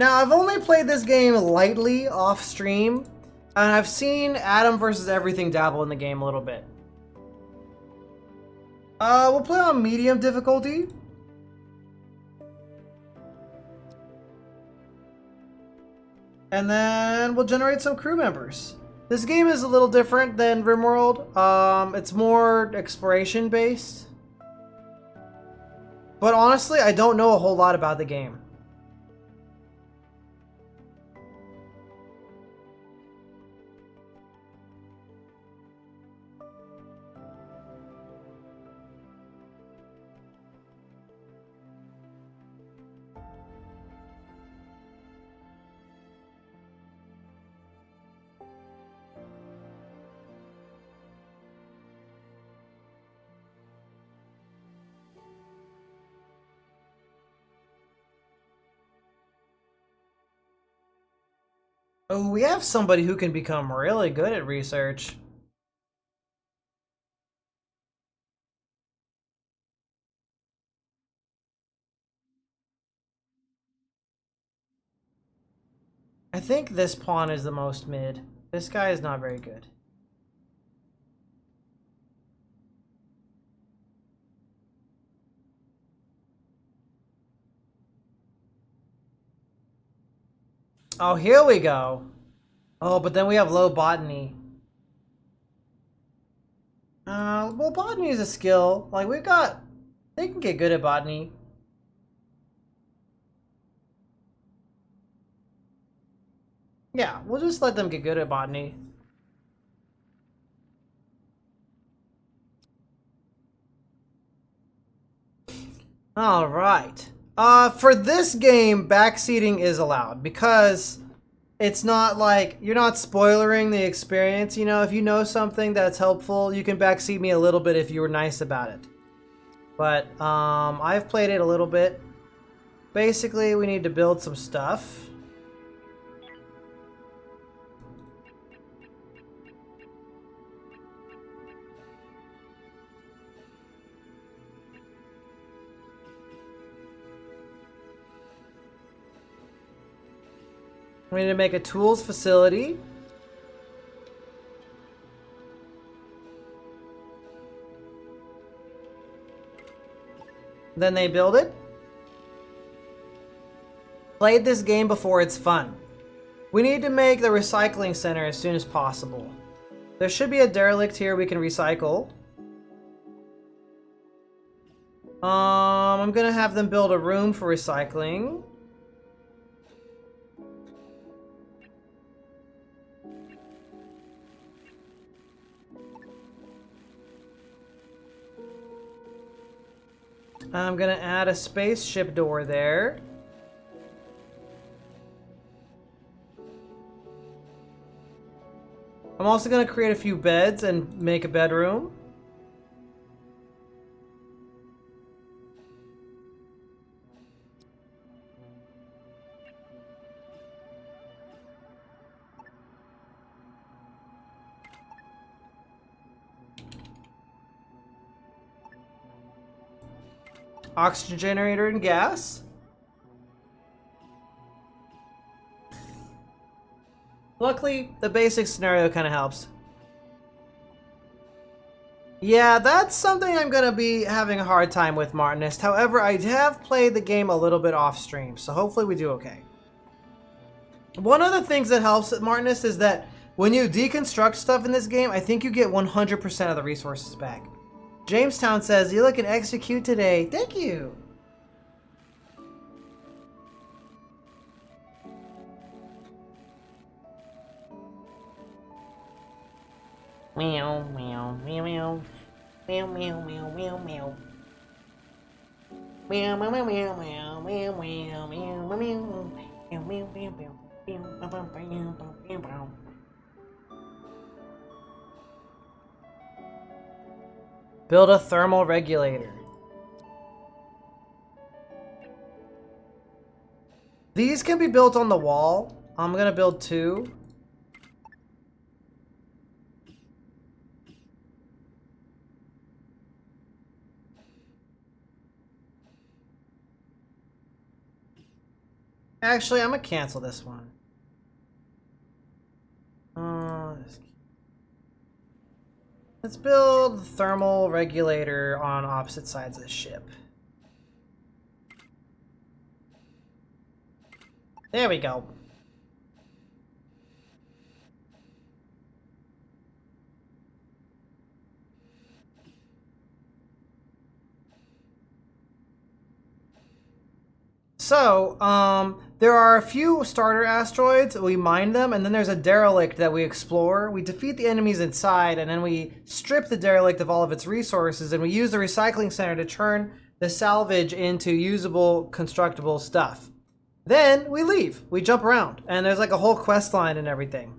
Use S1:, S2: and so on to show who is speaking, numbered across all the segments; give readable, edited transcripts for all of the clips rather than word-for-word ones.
S1: Now, I've only played this game lightly off stream, and I've seen Adam versus Everything dabble in the game a little bit. We'll play on medium difficulty. And then we'll generate some crew members. This game is a little different than RimWorld. It's more exploration based. But honestly, I don't know a whole lot about the game. Oh, we have somebody who can become really good at research. I think this pawn is the most mid. This guy is not very good. Oh, here we go. Oh, but then we have low botany. Well, botany is a skill. Like, we've got... They can get good at botany. Yeah, we'll just let them get good at botany. All right. For this game, backseating is allowed because it's not like you're not spoiling the experience. You know, if you know something that's helpful, you can backseat me a little bit if you were nice about it. But I've played it a little bit. Basically, we need to build some stuff. We need to make a tools facility. Then they build it. Played this game before, it's fun. We need to make the recycling center as soon as possible. There should be a derelict here we can recycle. I'm gonna have them build a room for recycling. I'm gonna add a spaceship door there. I'm also gonna create a few beds and make a bedroom. Oxygen generator and gas. Luckily, the basic scenario kind of helps. Yeah, that's something I'm gonna be having a hard time with, Martinist. However, I have played the game a little bit off stream, so hopefully we do okay. One of the things that helps, Martinist, is that when you deconstruct stuff in this game, I think you get 100% of the resources back. Jamestown says, "You looking execute today." Thank you. Meow, meow, meow, meow. Meow, meow, meow, meow, meow. Meow, meow, meow, meow, meow, meow, meow, meow, meow. Meow, meow, meow, meow. Build a thermal regulator. These can be built on the wall. I'm gonna build 2. Actually, I'm gonna cancel this one. Let's build the thermal regulator on opposite sides of the ship. There we go. So, there are a few starter asteroids. We mine them, and then there's a derelict that we explore. We defeat the enemies inside, and then we strip the derelict of all of its resources, and we use the recycling center to turn the salvage into usable, constructible stuff. Then we leave. We jump around, and there's like a whole quest line and everything.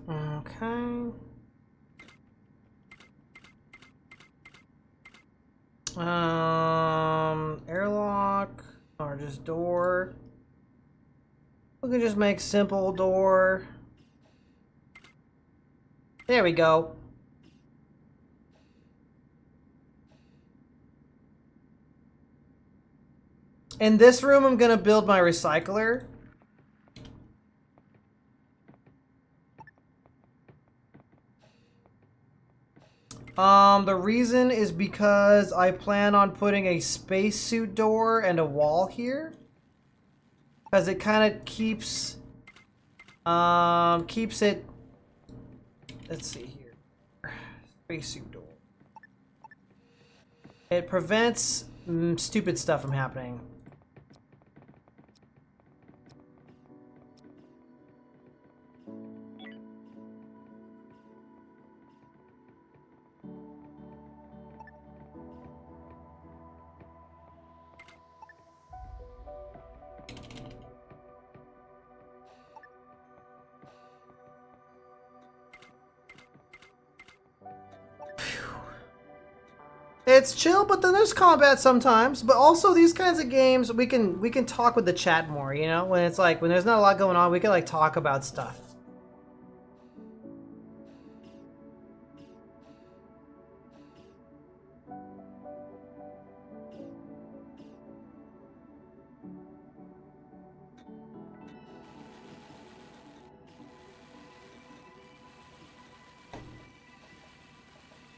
S1: Okay. Airlock or just door. We can just make simple door. There we go. In this room, I'm gonna build my recycler. The reason is because I plan on putting a spacesuit door and a wall here. Because it kind of keeps it, let's see here, spacesuit door. It prevents stupid stuff from happening. It's chill, but then there's combat sometimes. But also these kinds of games, we can talk with the chat more, you know? When it's like, when there's not a lot going on, we can like talk about stuff.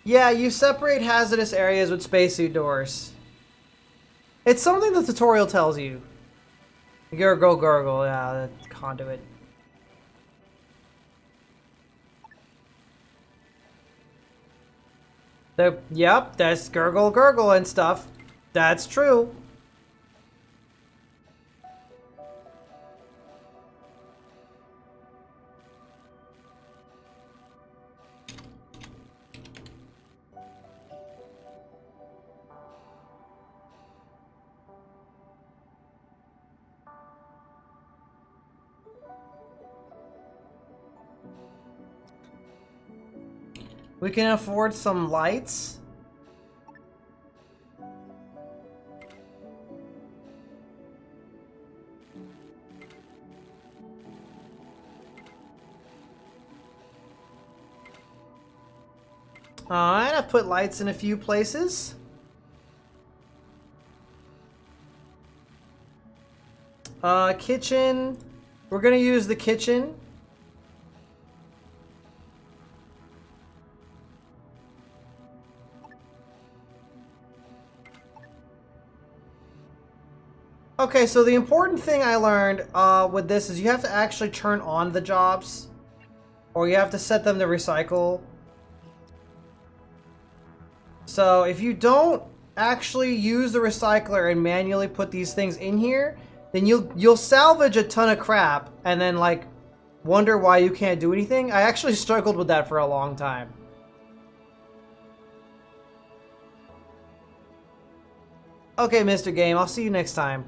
S1: Yeah, you separate hazardous areas with spacesuit doors. It's something the tutorial tells you. Gurgle, gurgle, yeah, the conduit. Yep, that's gurgle, gurgle and stuff. That's true. We can afford some lights. Alright, I've put lights in a few places. Kitchen. We're gonna use the kitchen. Okay, so the important thing I learned with this is you have to actually turn on the jobs, or you have to set them to recycle. So if you don't actually use the recycler and manually put these things in here, then you'll salvage a ton of crap and then like wonder why you can't do anything. I actually struggled with that for a long time. Okay, Mr. Game, I'll see you next time.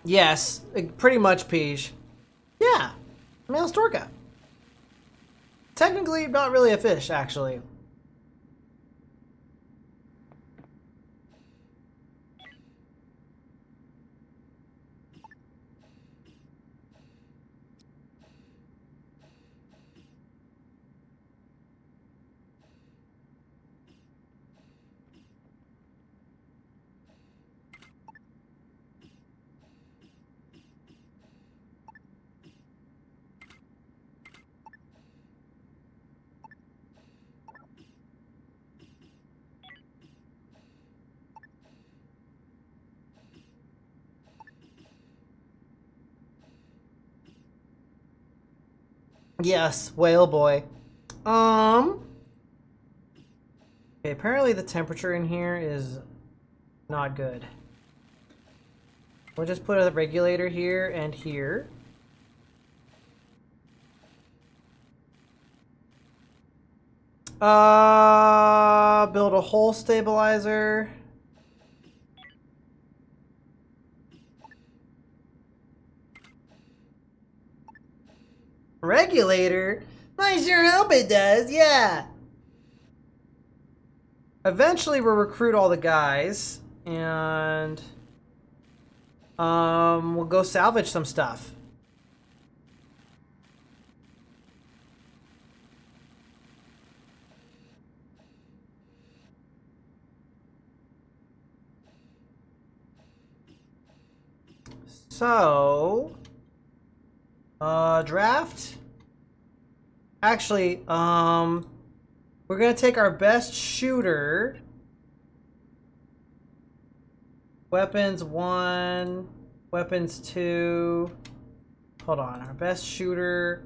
S1: Yes, pretty much, Peach. Yeah, male Storka. Technically, not really a fish, actually. Yes, whale boy. Okay, apparently the temperature in here is not good. We'll just put a regulator here and here. Build a hole stabilizer. Regulator? I sure hope it does, yeah. Eventually we'll recruit all the guys and we'll go salvage some stuff. So, draft. Actually, we're gonna take our best shooter. Weapons 1, weapons 2. Hold on, our best shooter.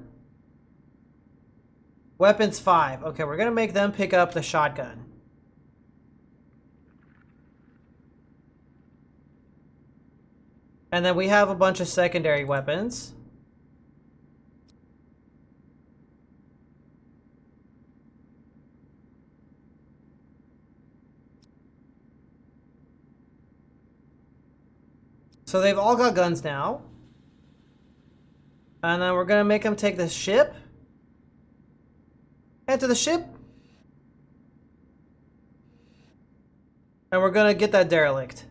S1: Weapons 5. Okay, we're gonna make them pick up the shotgun. And then we have a bunch of secondary weapons. So they've all got guns now. And then we're gonna make them take the ship. Head to the ship. And we're gonna get that derelict.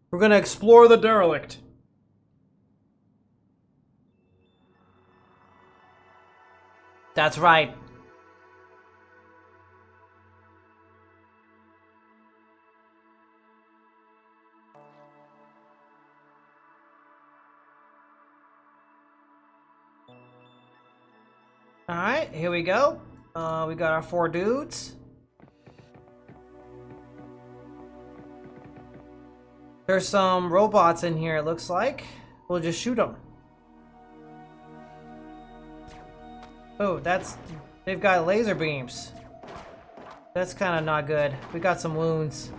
S1: We're gonna explore the derelict. That's right. Alright, here we go. We got our 4 dudes. There's some robots in here, it looks like. We'll just shoot them. Oh, they've got laser beams. That's kind of not good. We got some wounds.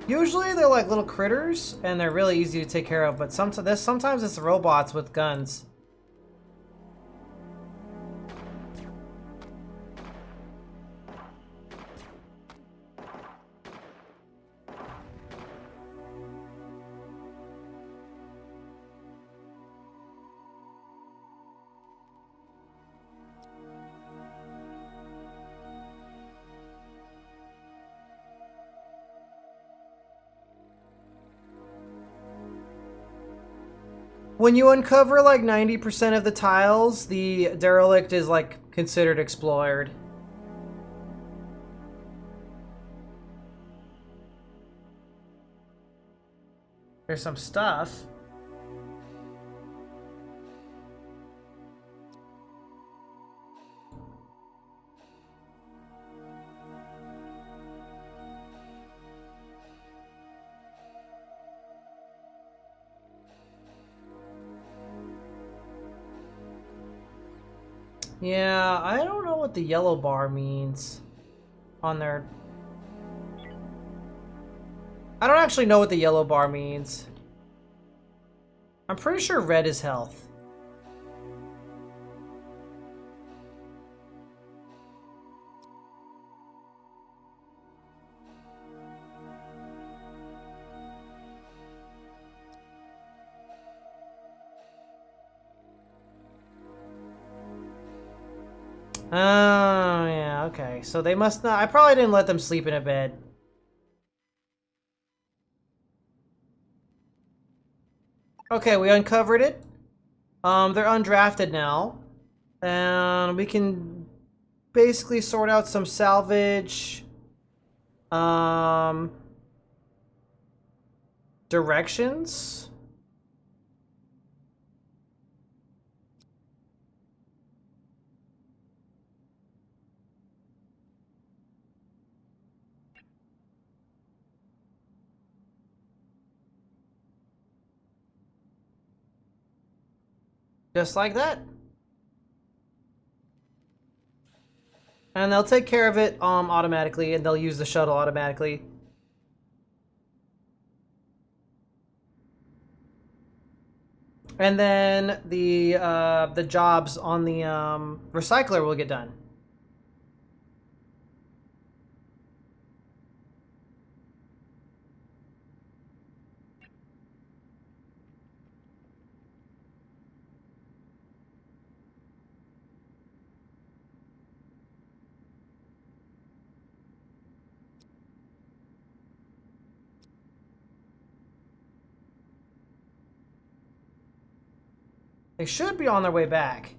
S1: Usually they're like little critters and they're really easy to take care of, but sometimes it's robots with guns. When you uncover like 90% of the tiles, the derelict is like considered explored. There's some stuff. Yeah, I don't know what the yellow bar means on there. I don't actually know what the yellow bar means. I'm pretty sure red is health. Oh, yeah, okay. So they must not... I probably didn't let them sleep in a bed. Okay, we uncovered it. They're undrafted now. And we can basically sort out some salvage. Directions. Just like that. And they'll take care of it automatically, and they'll use the shuttle automatically. And then the jobs on the recycler will get done. They should be on their way back.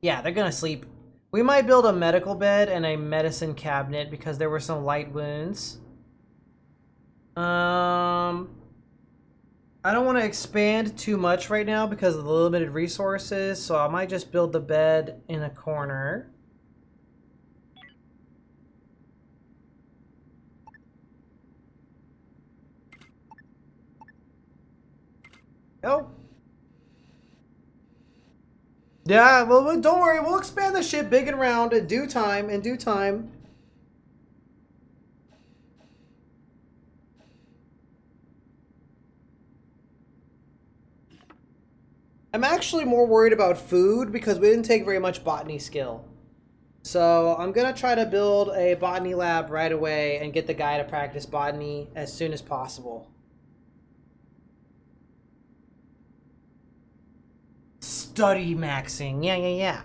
S1: Yeah, they're gonna sleep. We might build a medical bed and a medicine cabinet because there were some light wounds. I don't want to expand too much right now because of the limited resources, so I might just build the bed in a corner. Oh. Yeah, well, don't worry. We'll expand the ship big and round in due time. In due time. I'm actually more worried about food because we didn't take very much botany skill. So I'm going to try to build a botany lab right away and get the guy to practice botany as soon as possible. Study maxing. Yeah.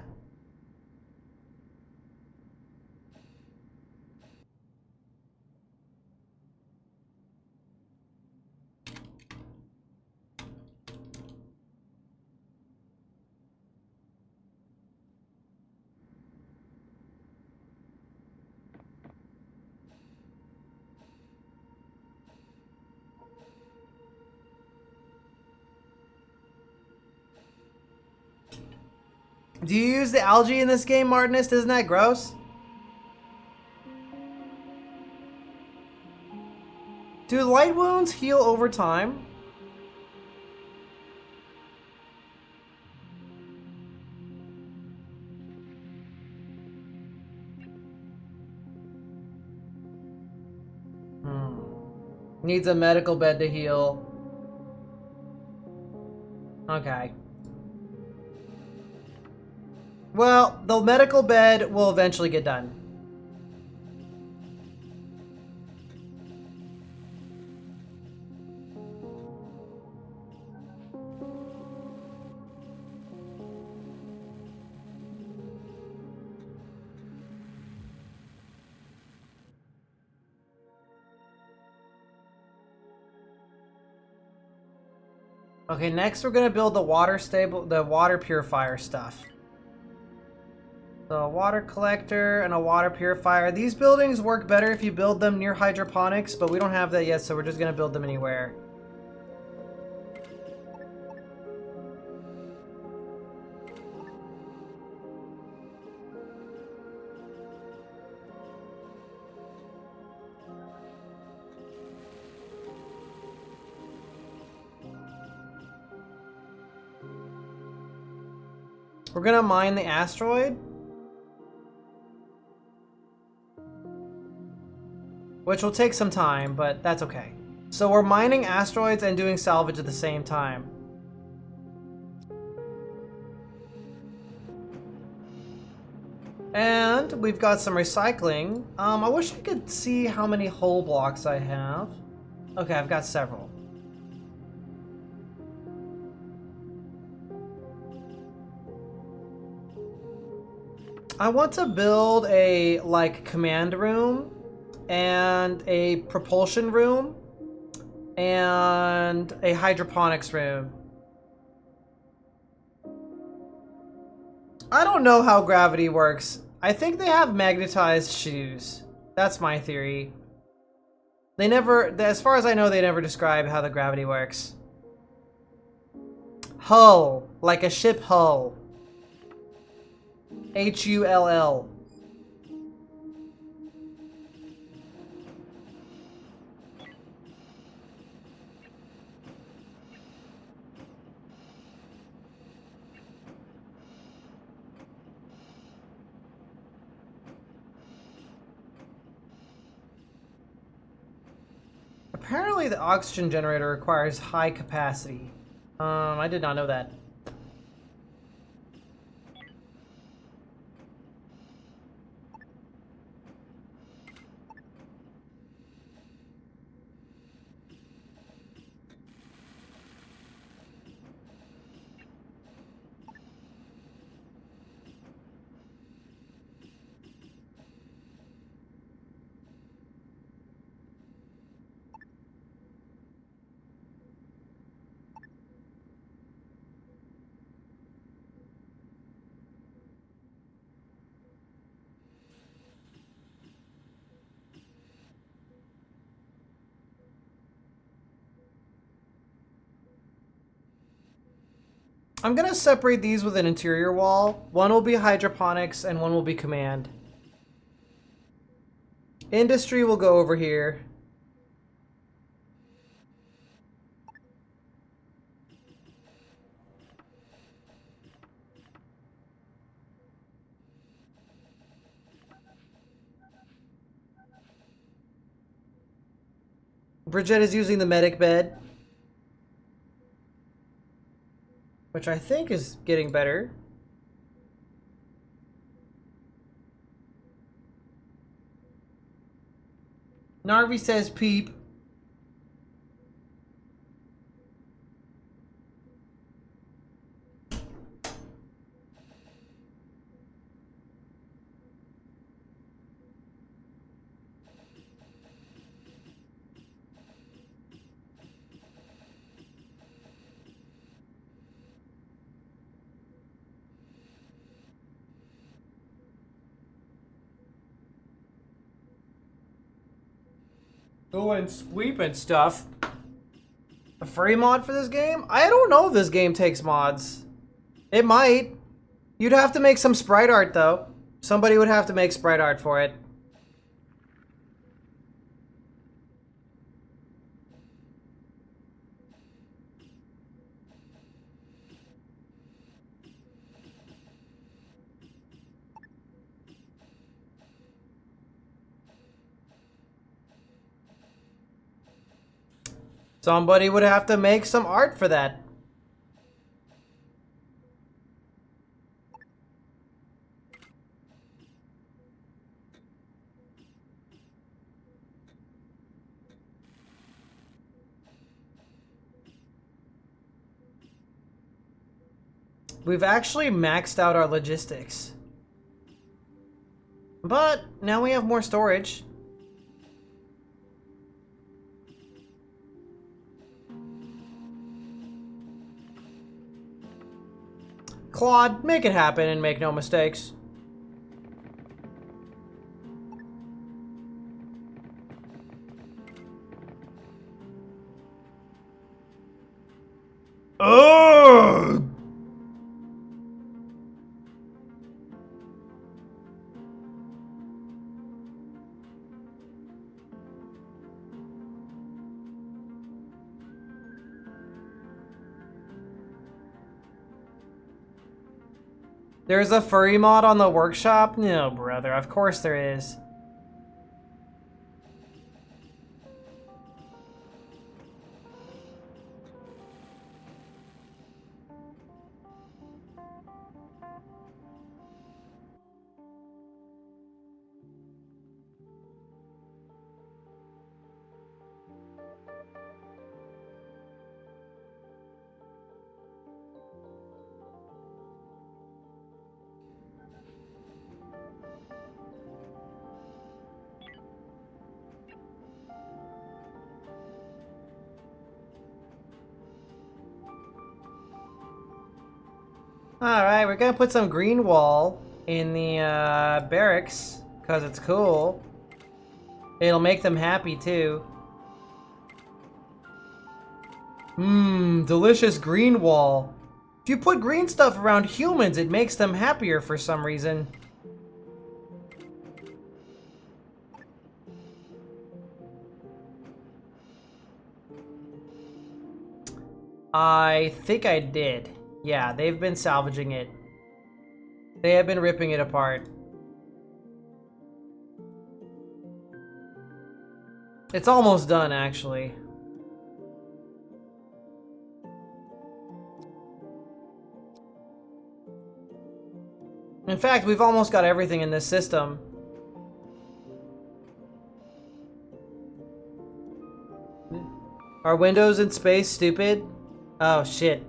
S1: Do you use the algae in this game, Martinist? Isn't that gross? Do light wounds heal over time? Needs a medical bed to heal. Okay. Well, the medical bed will eventually get done. Okay, next we're gonna build the water purifier stuff. So a water collector and a water purifier. These buildings work better if you build them near hydroponics, but we don't have that yet, so we're just gonna build them anywhere. We're gonna mine the asteroid, which will take some time, but that's okay. So we're mining asteroids and doing salvage at the same time. And we've got some recycling. I wish I could see how many hull blocks I have. Okay, I've got several. I want to build a, like, command room and a propulsion room and a hydroponics room. I don't know how gravity works. I think they have magnetized shoes. That's my theory. They never, as far as I know, they never describe how the gravity works. Hull, like a ship hull. Hull. Apparently the oxygen generator requires high capacity. I did not know that. I'm gonna separate these with an interior wall. One will be hydroponics and one will be command. Industry will go over here. Bridget is using the medic bed, which I think is getting better. Narvi says peep. Go and sweep and stuff. A free mod for this game? I don't know if this game takes mods. It might. You'd have to make some sprite art though. Somebody would have to make sprite art for it. Somebody would have to make some art for that. We've actually maxed out our logistics. But now we have more storage. Claude, make it happen and make no mistakes. There's a furry mod on the workshop? No, brother. Of course there is. Alright, we're gonna put some green wall in the barracks, because it's cool. It'll make them happy too. Mmm, delicious green wall. If you put green stuff around humans, it makes them happier for some reason. I think I did. Yeah, they've been salvaging it. They have been ripping it apart. It's almost done, actually. In fact, we've almost got everything in this system. Are windows in space stupid? Oh, shit.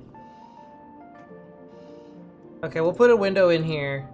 S1: Okay, we'll put a window in here.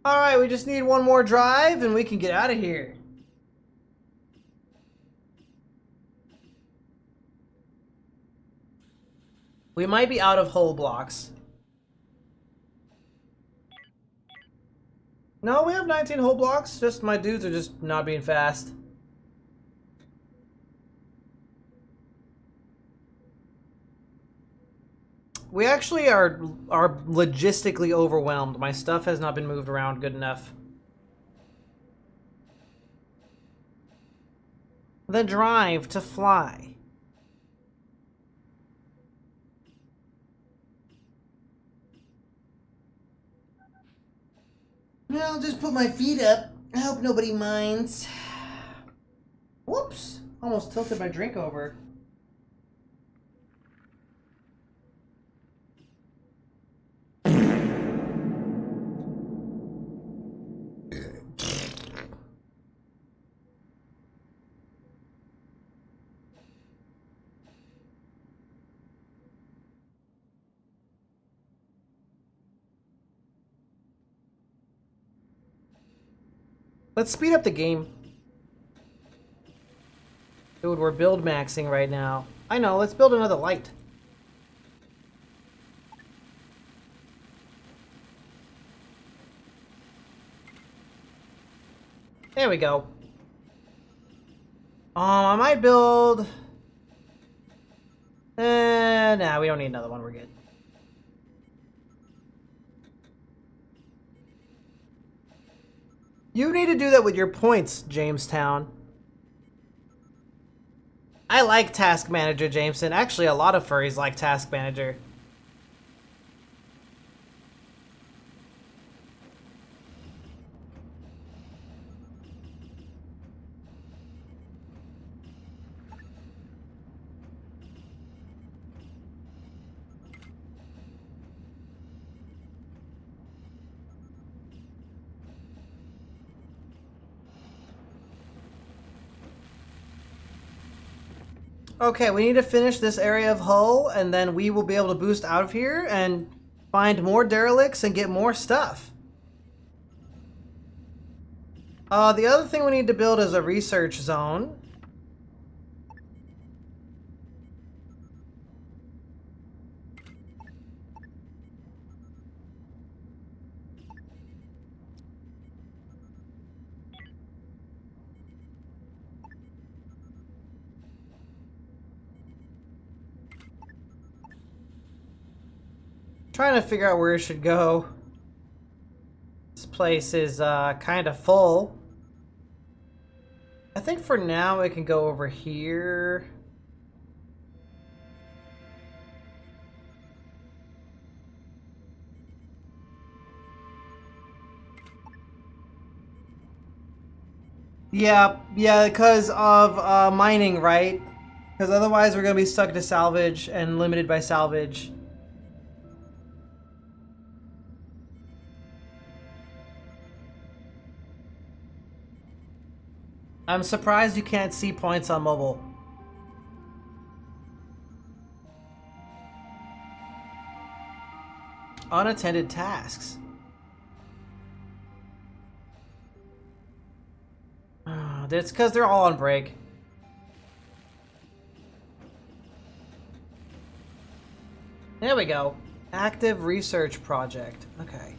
S1: Alright, we just need one more drive and we can get out of here. We might be out of hull blocks. No, we have 19 hull blocks. Just my dudes are just not being fast. We actually are logistically overwhelmed. My stuff has not been moved around good enough. The drive to fly. I'll just put my feet up. I hope nobody minds. Whoops! Almost tilted my drink over. Let's speed up the game. Dude, we're build maxing right now. I know, let's build another light. There we go. I might build... nah, we don't need another one, we're good. You need to do that with your points, Jamestown. I like Task Manager, Jameson. Actually, a lot of furries like Task Manager. Okay, we need to finish this area of Hull, and then we will be able to boost out of here and find more derelicts and get more stuff. The other thing we need to build is a research zone. Trying to figure out where it should go. This place is kind of full. I think for now it can go over here. Yeah, because of mining, right? Because otherwise we're gonna be stuck to salvage and limited by salvage. I'm surprised you can't see points on mobile. Unattended tasks. It's because they're all on break. There we go. Active research project. Okay.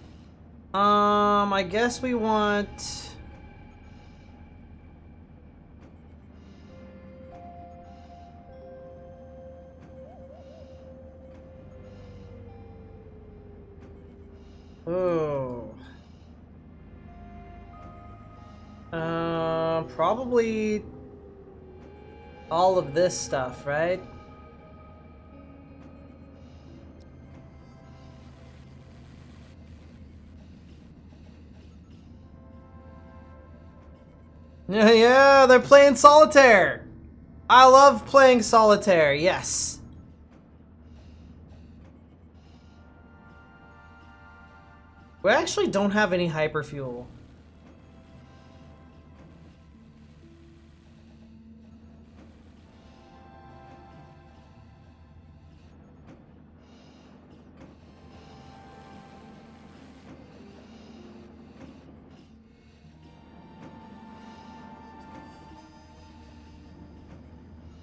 S1: I guess we want... Ooh. Probably all of this stuff, right? Yeah, they're playing solitaire. I love playing solitaire, yes. We actually don't have any hyperfuel.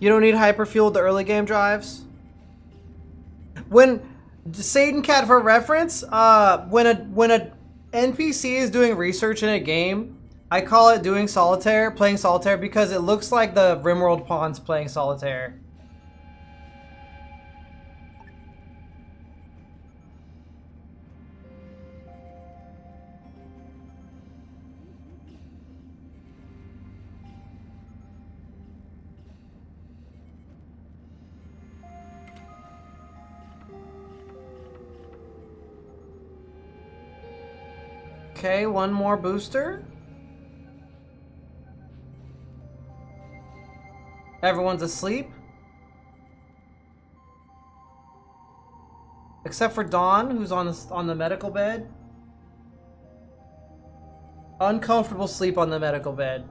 S1: You don't need hyperfuel to early game drives? When Satan Cat, for reference, when a NPC is doing research in a game, I call it doing solitaire, playing solitaire, because it looks like the Rimworld pawns playing solitaire. Okay, one more booster. Everyone's asleep. Except for Dawn, who's on the medical bed. Uncomfortable sleep on the medical bed.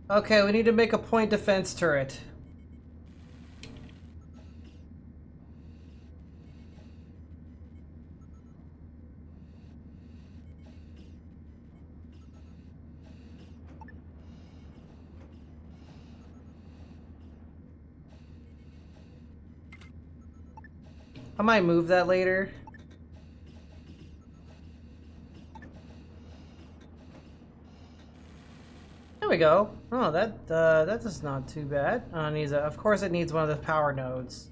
S1: Okay, we need to make a point defense turret. I might move that later. There we go. Oh, that is not too bad. Of course, it needs one of the power nodes.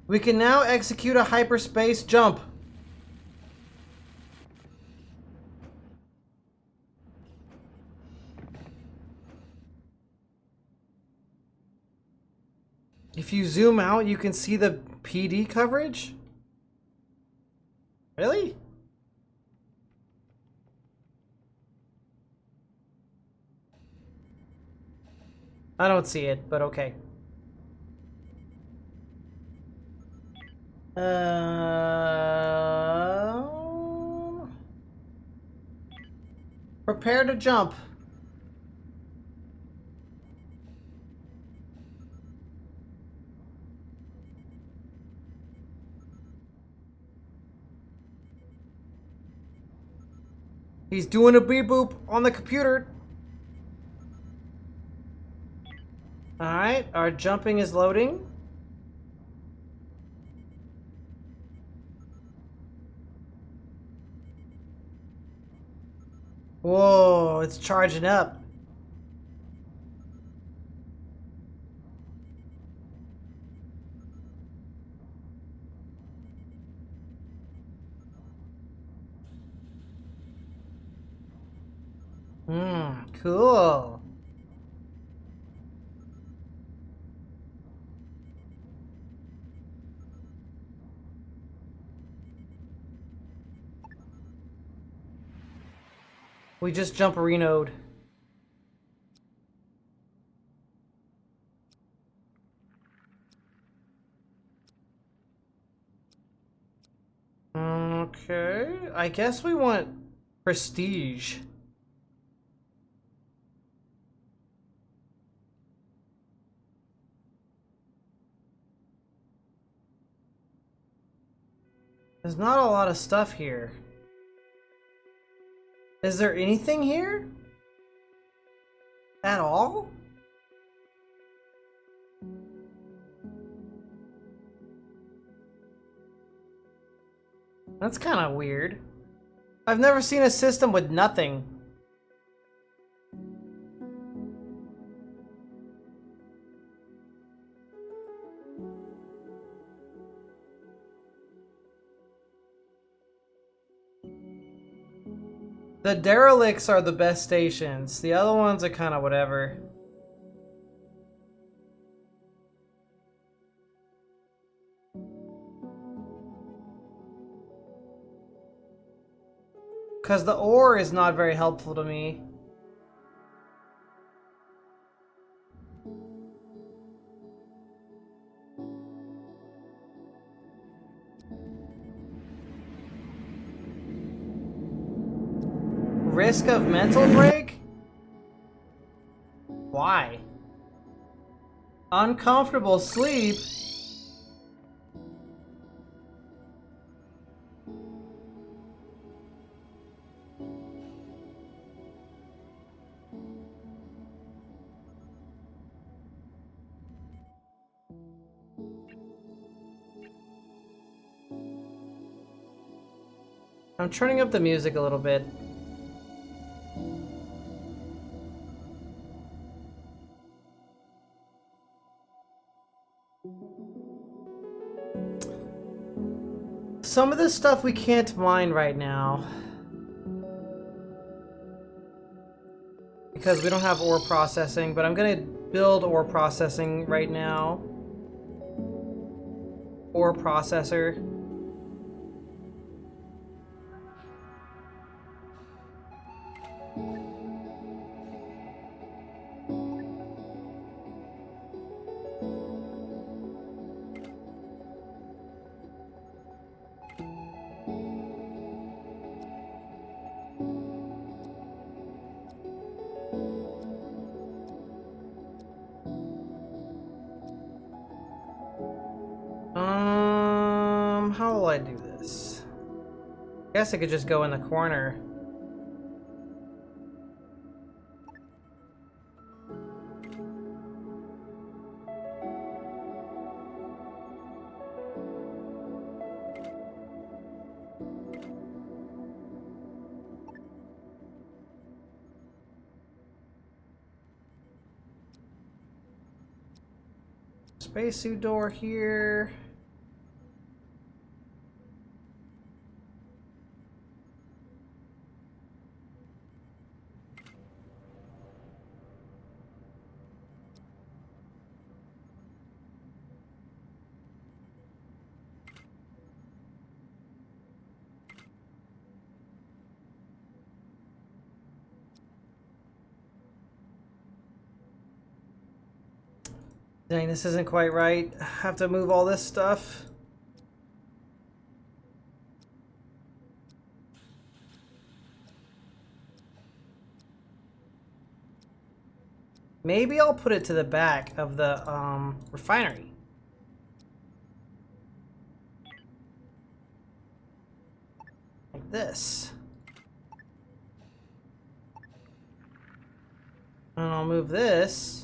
S1: We can now execute a hyperspace jump. If you zoom out, you can see the PD coverage? Really? I don't see it, but okay. Prepare to jump. He's doing a beep boop on the computer. Alright, our jumping is loading. Whoa, it's charging up. Cool. We just jump Reno'd. Okay, I guess we want prestige. There's not a lot of stuff here. Is there anything here? At all? That's kind of weird. I've never seen a system with nothing. The derelicts are the best stations. The other ones are kind of whatever. Because the ore is not very helpful to me. Risk of mental break? Why? Uncomfortable sleep? I'm turning up the music a little bit. Some of this stuff we can't mine right now. Because we don't have ore processing, but I'm gonna build ore processing right now. Ore processor. How will I do this? I guess I could just go in the corner. Spacesuit door here. Dang, this isn't quite right. I have to move all this stuff. Maybe I'll put it to the back of the refinery. Like this. And I'll move this.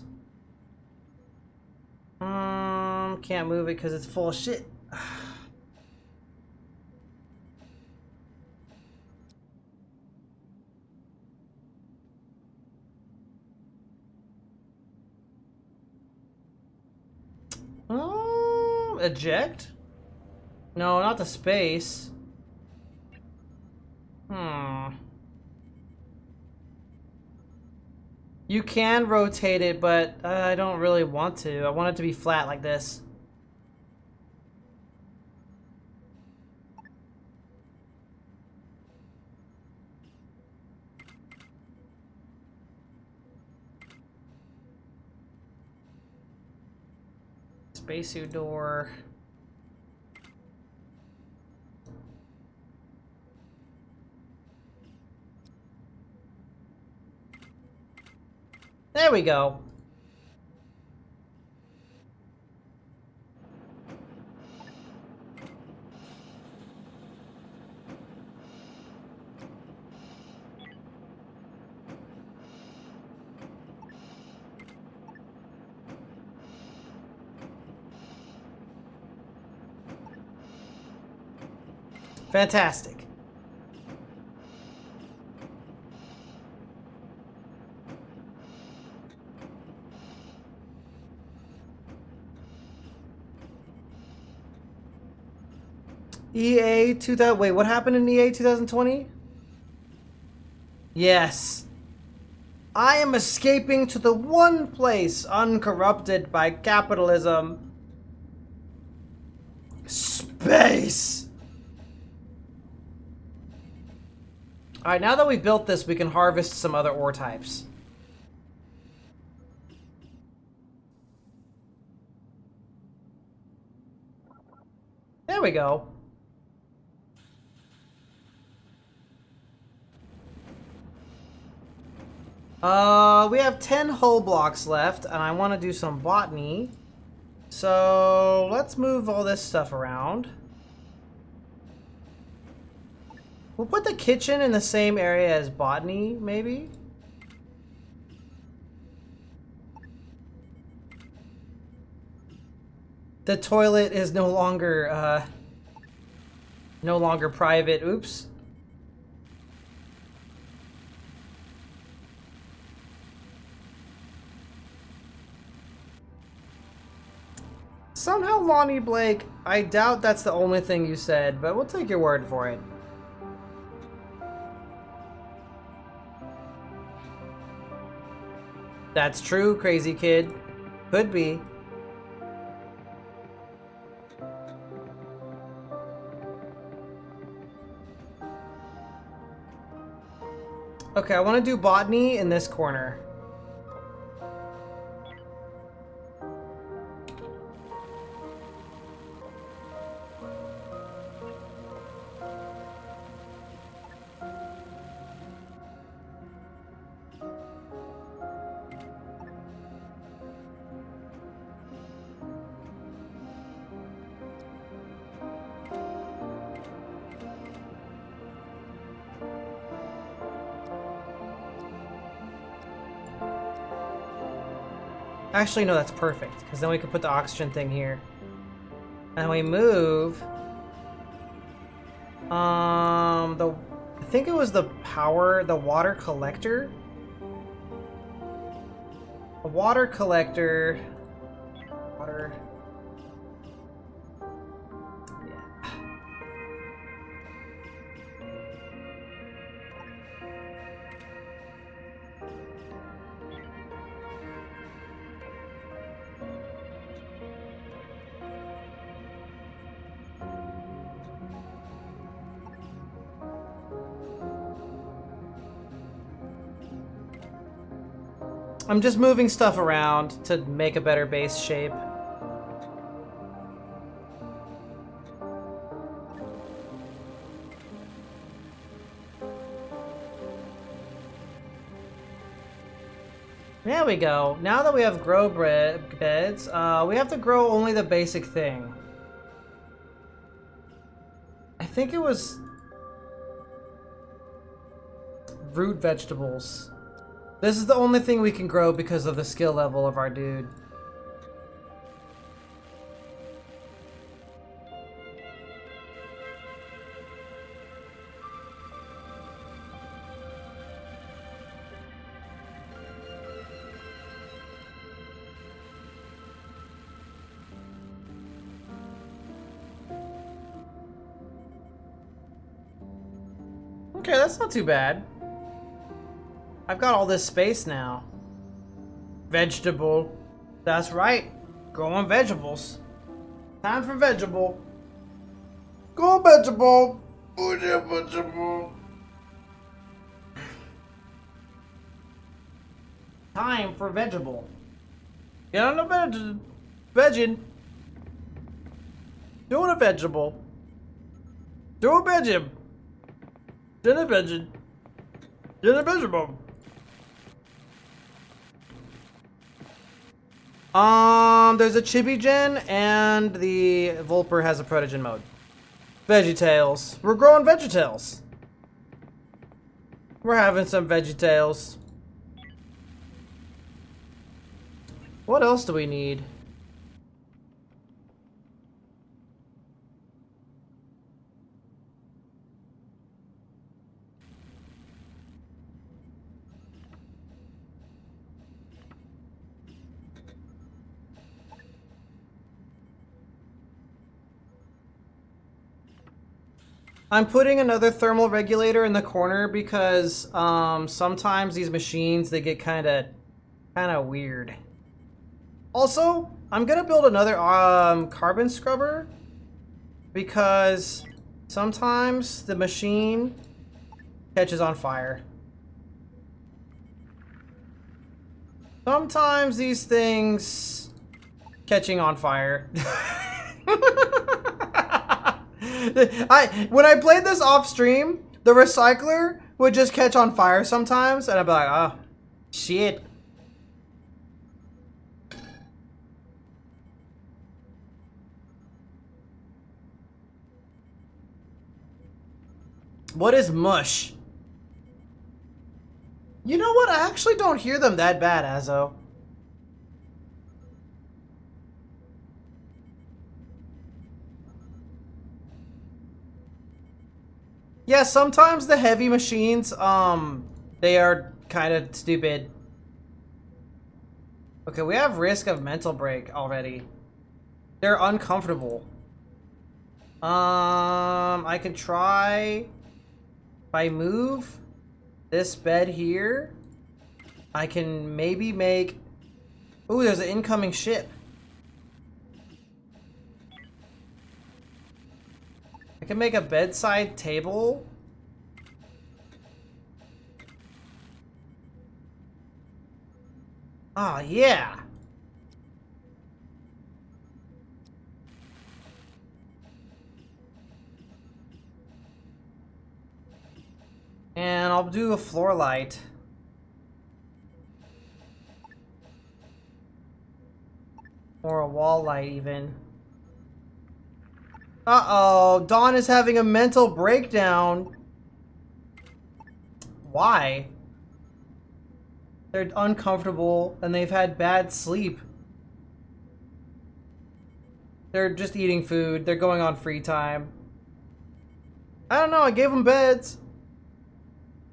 S1: Can't move it because it's full of shit. Eject? No, not the space. You can rotate it, but I don't really want to. I want it to be flat like this. Spacesuit door. There we go. Fantastic. EA 2000. Wait, what happened in EA 2020? Yes. I am escaping to the one place uncorrupted by capitalism. Space. Alright, now that we've built this, we can harvest some other ore types. There we go. We have 10 hull blocks left, and I want to do some botany. So, let's move all this stuff around. We'll put the kitchen in the same area as botany, maybe? The toilet is no longer private. Oops. Somehow, Lonnie Blake, I doubt that's the only thing you said, but we'll take your word for it. That's true, crazy kid. Could be. Okay, I want to do botany in this corner. Actually, no, that's perfect, because then we can put the oxygen thing here. And we move... I think it was the water collector? A water collector... Water... Yeah. I'm just moving stuff around to make a better base shape. There we go. Now that we have grow beds, we have to grow only the basic thing. I think it was root vegetables. This is the only thing we can grow because of the skill level of our dude. Okay, that's not too bad. I've got all this space now. Vegetable. That's right. Growing vegetables. Time for vegetable. Go vegetable. Vegetable. Time for vegetable. Get on the vegging. Doing a vegetable. Do a vegetable. Dinner vegetable. Dinner vegetable. There's a Chibi Gen and the Volper has a Protogen mode. VeggieTales. We're growing VeggieTales. We're having some VeggieTales. What else do we need? I'm putting another thermal regulator in the corner because sometimes these machines, they get kind of weird. Also, I'm gonna build another carbon scrubber because sometimes the machine catches on fire. Sometimes these things catching on fire. When I played this off stream, the recycler would just catch on fire sometimes, and I'd be like, oh, shit. What is mush? You know what? I actually don't hear them that bad, Azo. Yeah, sometimes the heavy machines, they are kind of stupid. Okay, we have risk of mental break already. They're uncomfortable. I can try... If I move this bed here, I can maybe make... Ooh, there's an incoming ship. I can make a bedside table. Ah, yeah. And I'll do a floor light. Or a wall light, even. Uh-oh, Dawn is having a mental breakdown. Why? They're uncomfortable and they've had bad sleep. They're just eating food. They're going on free time. I don't know, I gave them beds.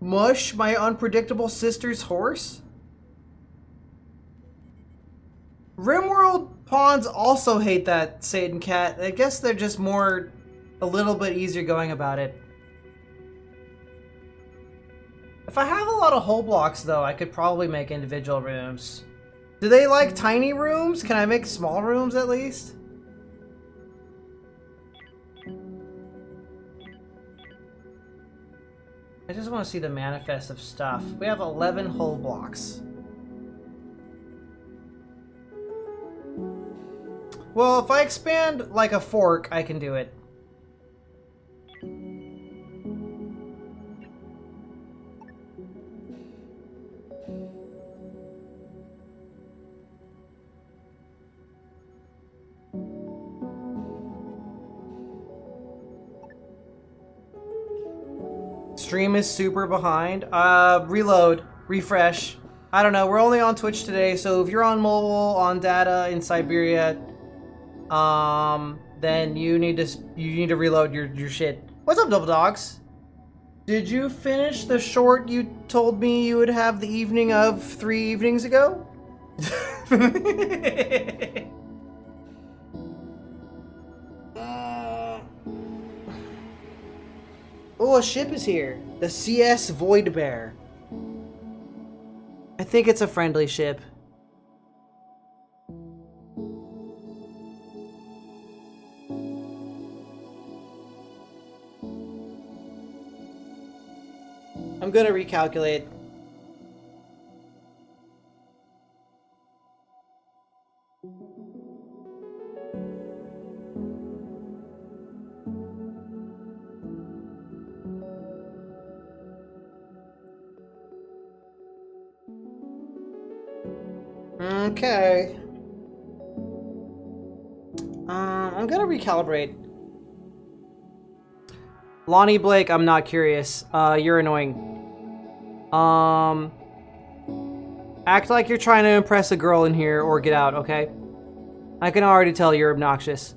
S1: Mush, my unpredictable sister's horse? Rimworld pawns also hate that Satan cat. I guess they're just more, a little bit easier going about it. If I have a lot of hole blocks though, I could probably make individual rooms. Do they like tiny rooms? Can I make small rooms at least? I just want to see the manifest of stuff. We have 11 hole blocks. Well, if I expand like a fork, I can do it. Stream is super behind. Reload, refresh. I don't know. We're only on Twitch today, so if you're on mobile, on data in Siberia, then you need to reload your shit. What's up, Double Dogs? Did you finish the short you told me you would have the evening of 3 evenings ago? Oh, a ship is here. The CS Void Bear. I think it's a friendly ship. I'm gonna recalculate. Okay. I'm gonna recalibrate. Lonnie Blake, I'm not curious. You're annoying. Act like you're trying to impress a girl in here or get out, okay? I can already tell you're obnoxious.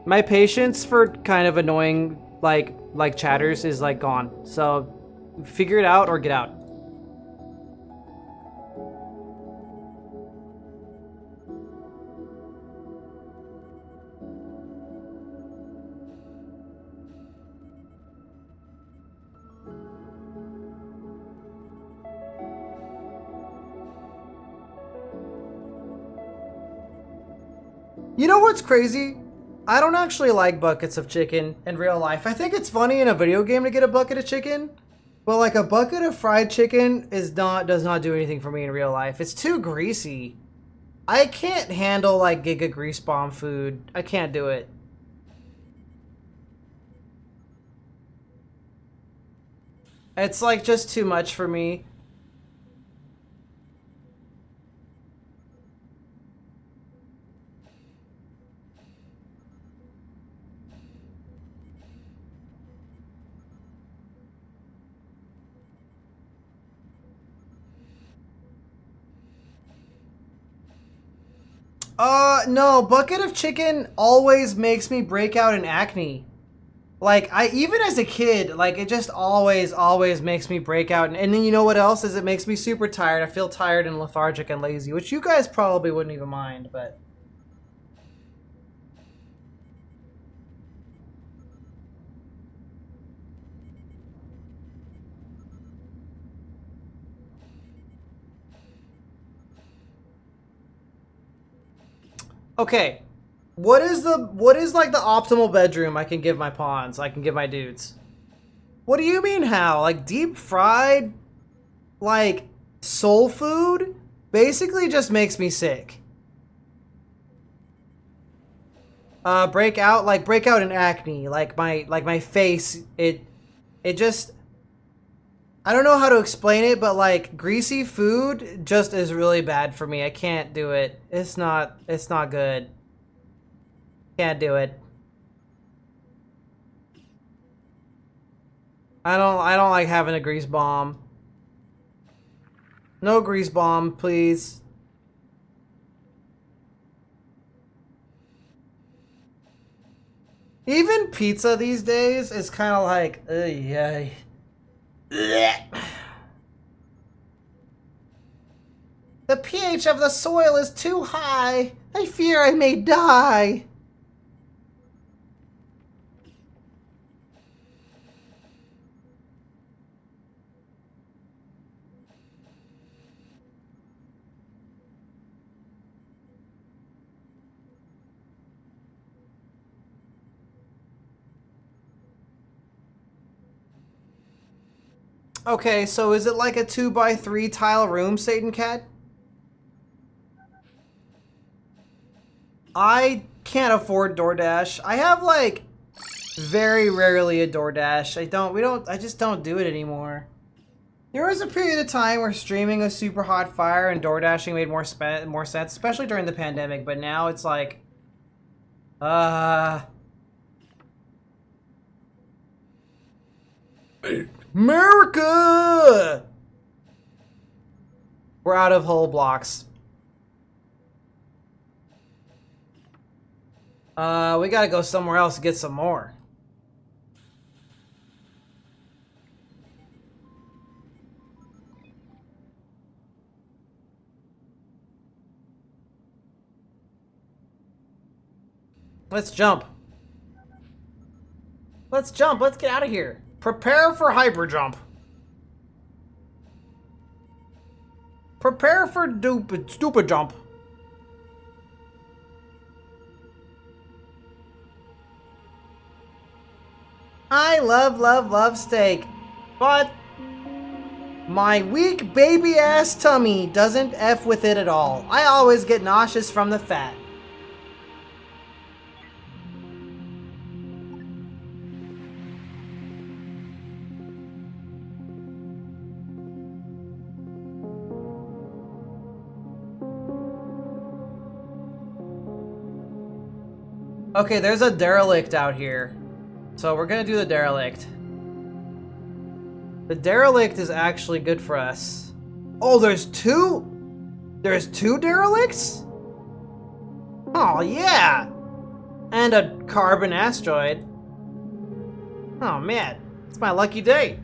S1: My patience for kind of annoying, like chatters is, like, gone. So, figure it out or get out. You know what's crazy? I don't actually like buckets of chicken in real life. I think it's funny in a video game to get a bucket of chicken, but like a bucket of fried chicken does not do anything for me in real life. It's too greasy. I can't handle like Giga Grease Bomb food. I can't do it. It's like just too much for me. No, bucket of chicken always makes me break out in acne. Like, even as a kid, like, it just always makes me break out. And then you know what else is? It makes me super tired. I feel tired and lethargic and lazy, which you guys probably wouldn't even mind, but... Okay. What is like the optimal bedroom I can give my pawns? I can give my dudes. What do you mean how? Like deep fried, like soul food, basically just makes me sick. Break out in acne, like my face. It just, I don't know how to explain it, but like greasy food just is really bad for me. I can't do it. It's not good. Can't do it. I don't like having a grease bomb. No grease bomb, please. Even pizza these days is kind of like, yeah. The pH of the soil is too high. I fear I may die. Okay, so is it like a 2x3 tile room, Satan Cat? I can't afford DoorDash. I have like very rarely a DoorDash. I just don't do it anymore. There was a period of time where streaming was super hot fire and DoorDashing made more sense, especially during the pandemic, but now it's like America! We're out of whole blocks. We gotta go somewhere else to get some more. Let's jump. Let's jump. Let's get out of here. Prepare for hyper jump. Prepare for stupid jump. I love steak, but my weak baby ass tummy doesn't F with it at all. I always get nauseous from the fat. Okay, there's a derelict out here. So we're gonna do the derelict. The derelict is actually good for us. Oh, there's two? There's two derelicts? Oh, yeah! And a carbon asteroid. Oh, man. It's my lucky day.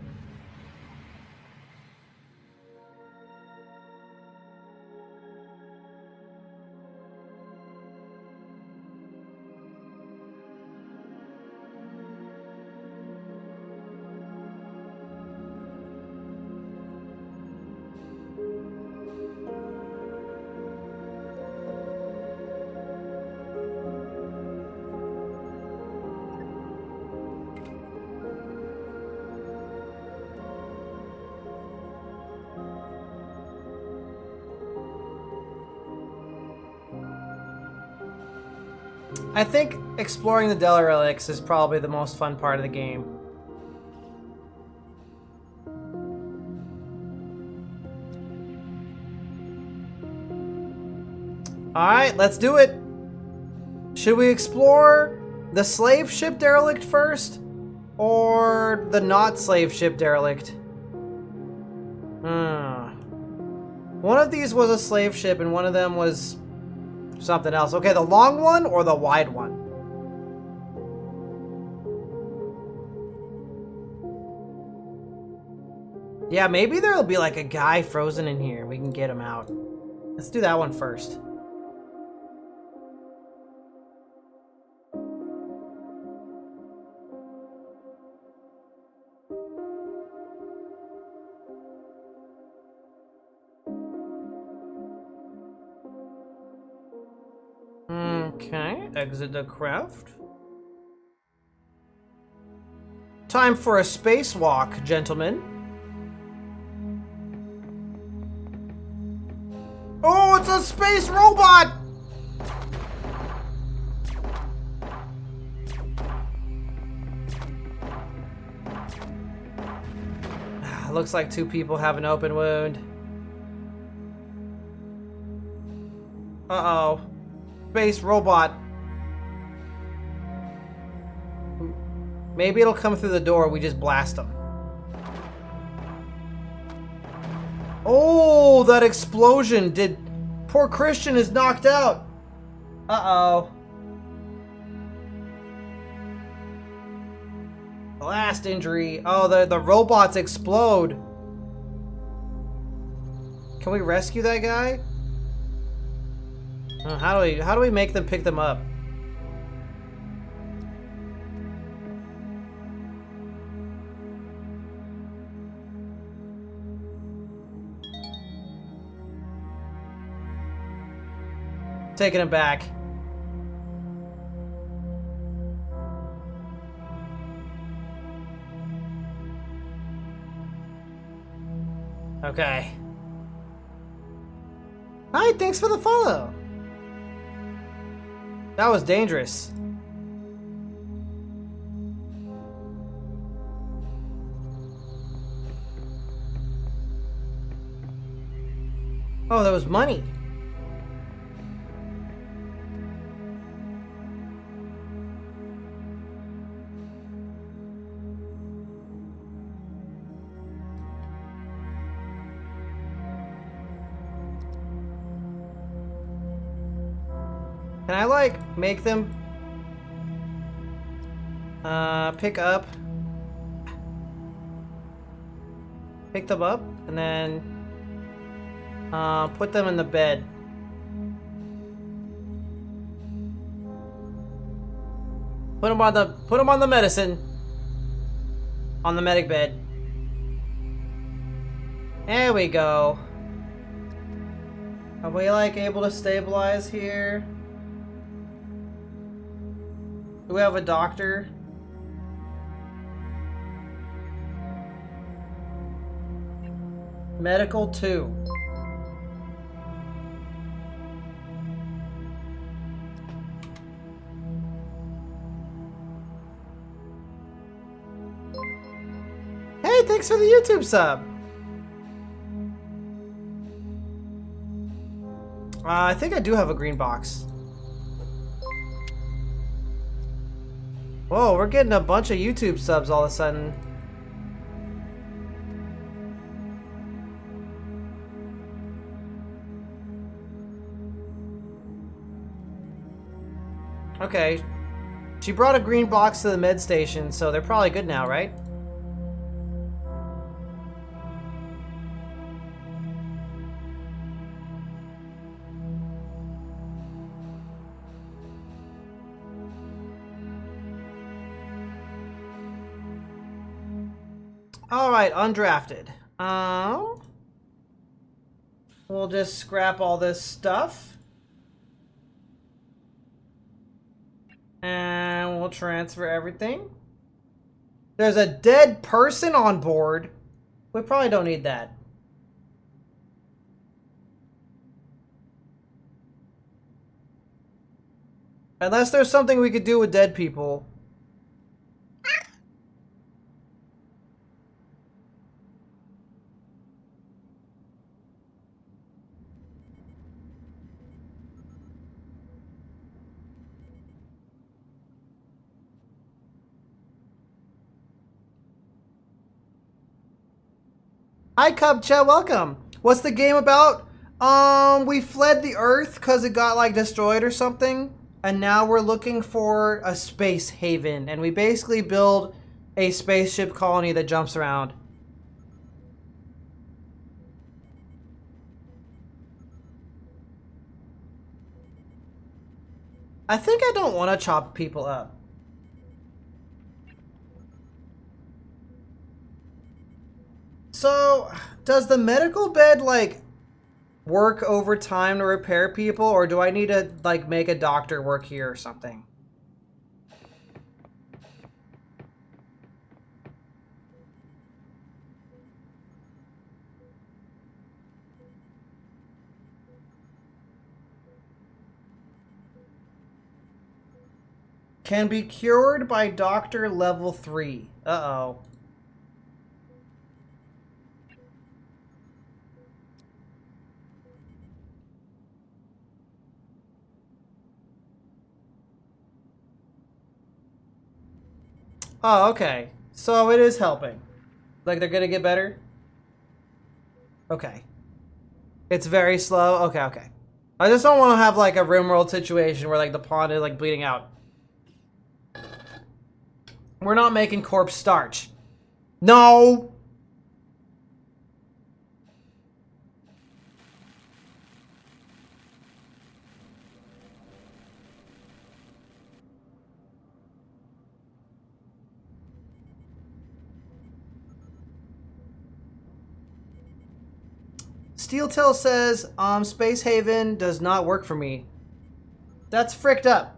S1: I think exploring the derelicts is probably the most fun part of the game. Alright, let's do it. Should we explore the slave ship derelict first? Or the not slave ship derelict? One of these was a slave ship and one of them was something else. Okay, the long one or the wide one? Yeah, maybe there'll be like a guy frozen in here. We can get him out. Let's do that one first. Okay, exit the craft. Time for a spacewalk, gentlemen. Oh, it's a space robot! Looks like two people have an open wound. Uh-oh. Space robot. Maybe it'll come through the door, we just blast them. Oh, that explosion did... Poor Christian is knocked out. Uh-oh. Blast injury. Oh, the robots explode. Can we rescue that guy? How do we make them pick them up? Taking him back. Okay. Hi, thanks for the follow. That was dangerous. Oh, there was money. Can I, like, make them pick them up, and then put them in the bed. Put them on the medicine, on the medic bed. There we go. Are we, like, able to stabilize here? Do we have a doctor? Medical 2. Hey, thanks for the YouTube sub. I think I do have a green box. Whoa, we're getting a bunch of YouTube subs all of a sudden. Okay. She brought a green box to the med station, so they're probably good now, right? Alright, undrafted. We'll just scrap all this stuff. And we'll transfer everything. There's a dead person on board. We probably don't need that. Unless there's something we could do with dead people. Hi, Cubcha, welcome. What's the game about? We fled the Earth because it got, like, destroyed or something. And now we're looking for a space haven. And we basically build a spaceship colony that jumps around. I think I don't want to chop people up. So, does the medical bed, like, work overtime to repair people, or do I need to, like, make a doctor work here or something? Can be cured by doctor level 3. Uh-oh. Oh, okay. So it is helping. Like, they're gonna get better? Okay. It's very slow? Okay, okay. I just don't want to have, like, a RimWorld situation where, like, the pawn is, like, bleeding out. We're not making corpse starch. No! Steeltail says, Space Haven does not work for me. That's fricked up.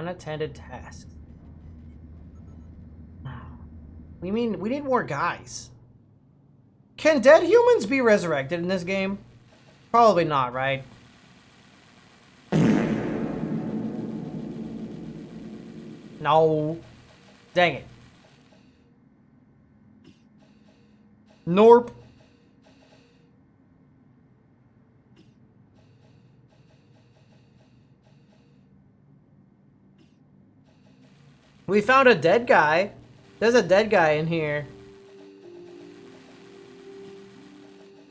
S1: Unattended tasks. We mean we need more guys. Can dead humans be resurrected in this game? Probably not, right? No. Dang it. Norp. We found a dead guy. There's a dead guy in here.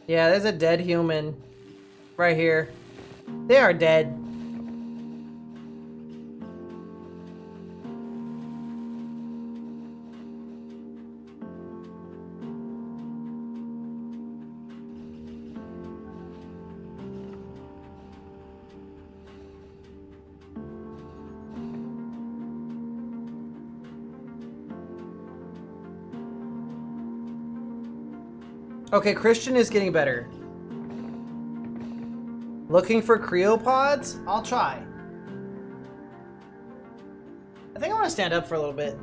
S1: Yeah, there's a dead human. Right here. They are dead. Okay, Christian is getting better. Looking for cryopods? I'll try. I think I want to stand up for a little bit.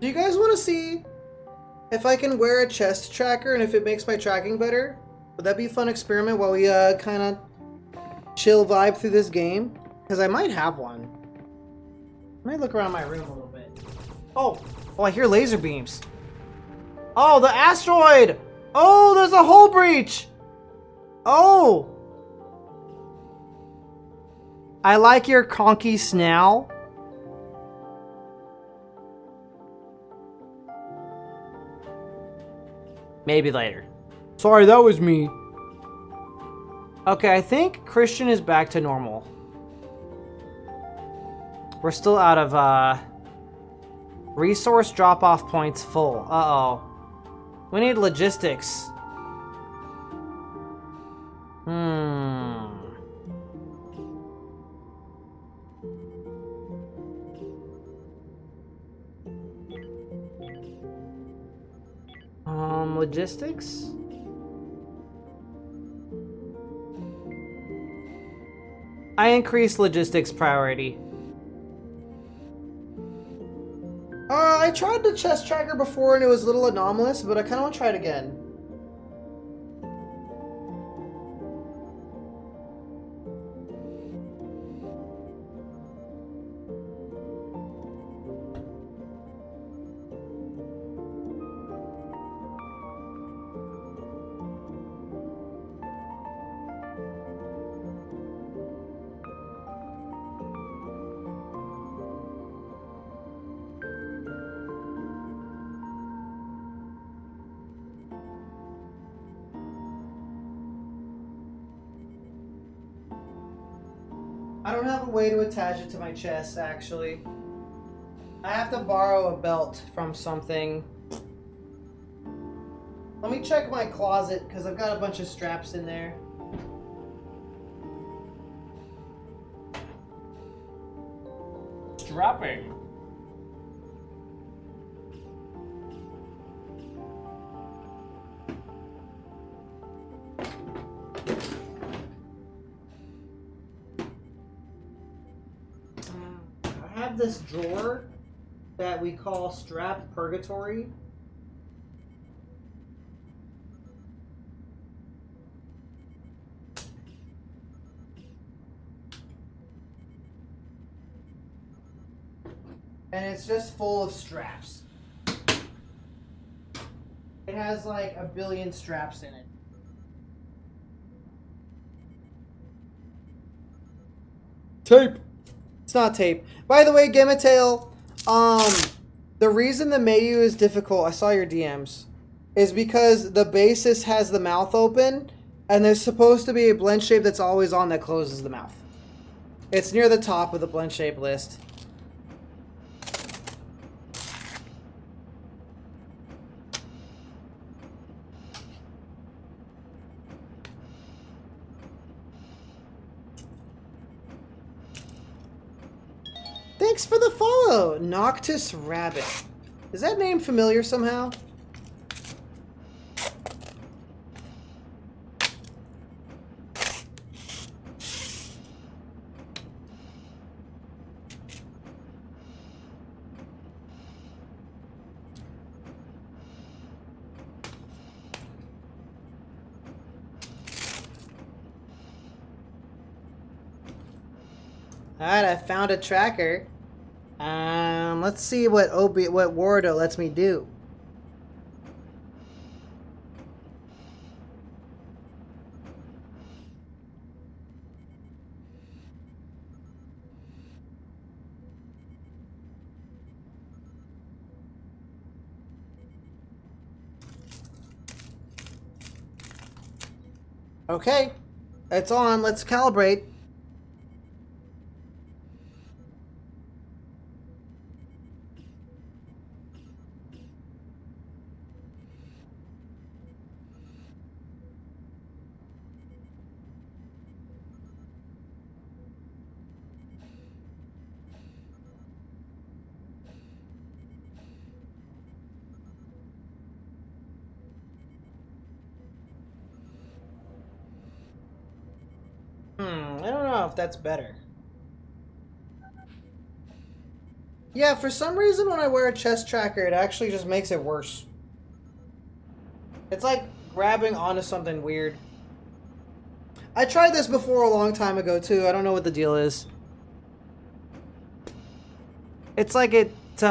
S1: Do you guys want to see if I can wear a chest tracker and if it makes my tracking better? Would that be a fun experiment while we kind of chill vibe through this game? Because I might have one. I might look around my room a little bit. Oh, I hear laser beams. Oh, the asteroid! Oh, there's a hull breach! Oh! I like your conky snowl. Maybe later. Sorry, that was me. Okay, I think Christian is back to normal. We're still out of, resource drop-off points full. Uh-oh. We need logistics. Logistics? I increased logistics priority. I tried the chest tracker before and it was a little anomalous, but I kind of want to try it again. I don't have a way to attach it to my chest, actually. I have to borrow a belt from something. Let me check my closet, because I've got a bunch of straps in there.
S2: Strapping.
S1: I have this drawer that we call Strap Purgatory. And it's just full of straps. It has like a billion straps in it.
S2: Tape.
S1: It's not tape. By the way, Gematail, the reason the Mayu is difficult, I saw your DMs, is because the basis has the mouth open, and there's supposed to be a blend shape that's always on that closes the mouth. It's near the top of the blend shape list. Thanks for the follow, Noctis Rabbit. Is that name familiar somehow? Alright, I found a tracker. Let's see what Wardo lets me do. Okay, it's on. Let's calibrate. I don't know if that's better. Yeah, for some reason when I wear a chest tracker, it actually just makes it worse. It's like grabbing onto something weird. I tried this before a long time ago too. I don't know what the deal is. It's like it's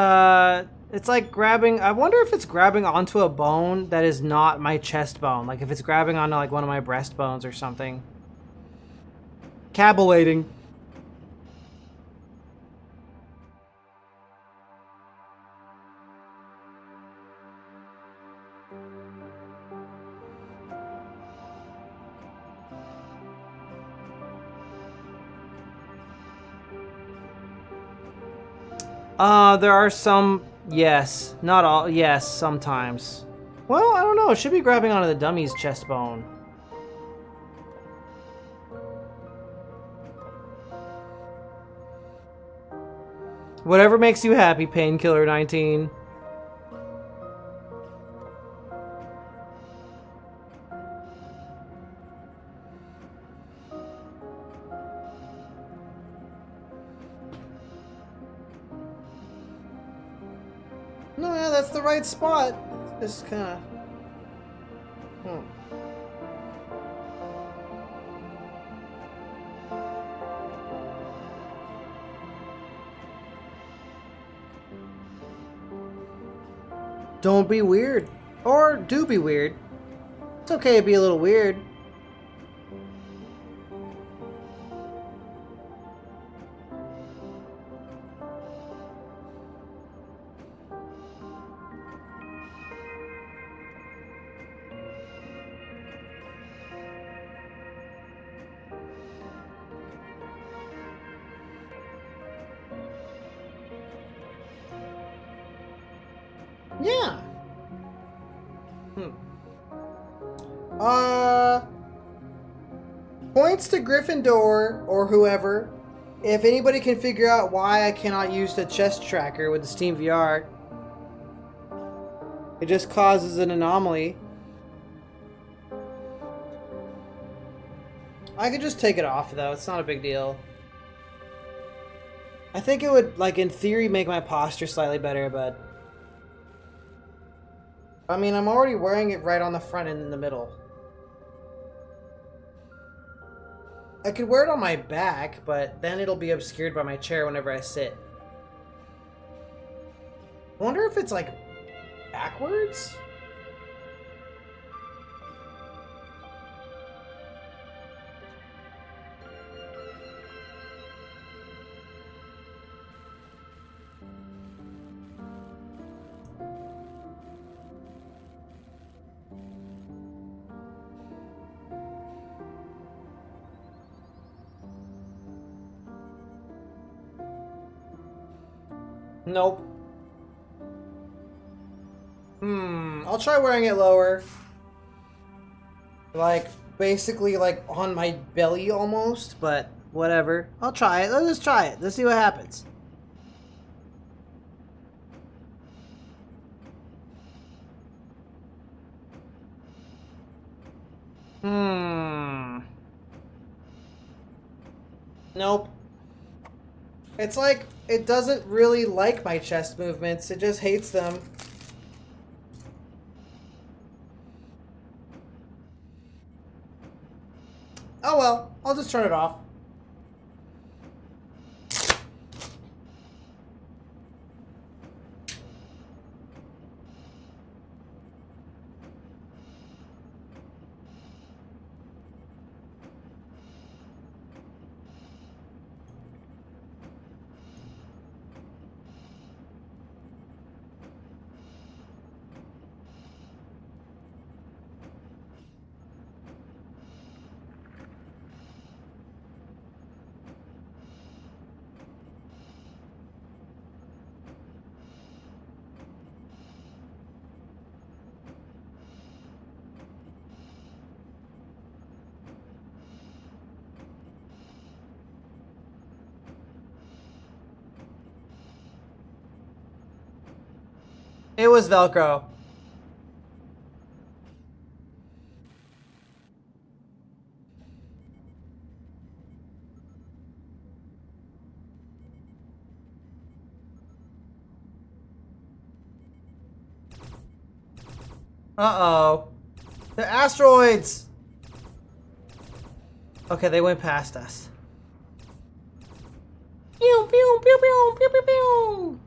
S1: like grabbing, I wonder if it's grabbing onto a bone that is not my chest bone. Like if it's grabbing onto like one of my breast bones or something. Cabulating. There are some, yes. Not all, yes, sometimes. Well, I don't know. It should be grabbing onto the dummy's chest bone. Whatever makes you happy, Painkiller 19. No, yeah, that's the right spot. Just kind of... Don't be weird. Or do be weird. It's okay to be a little weird. Yeah. Points to Gryffindor or whoever. If anybody can figure out why I cannot use the chest tracker with the Steam VR, it just causes an anomaly. I could just take it off though, it's not a big deal. I think it would, like, in theory, make my posture slightly better, but... I mean, I'm already wearing it right on the front and in the middle. I could wear it on my back, but then it'll be obscured by my chair whenever I sit. I wonder if it's, like, backwards? Nope. I'll try wearing it lower. Like, basically, like, on my belly almost, but whatever. I'll try it. Let's just try it. Let's see what happens. Nope. It's like, it doesn't really like my chest movements. It just hates them. Oh well, I'll just turn it off. It was Velcro. Uh-oh. They're asteroids! Okay, they went past us. Pew, pew, pew, pew, pew, pew, pew.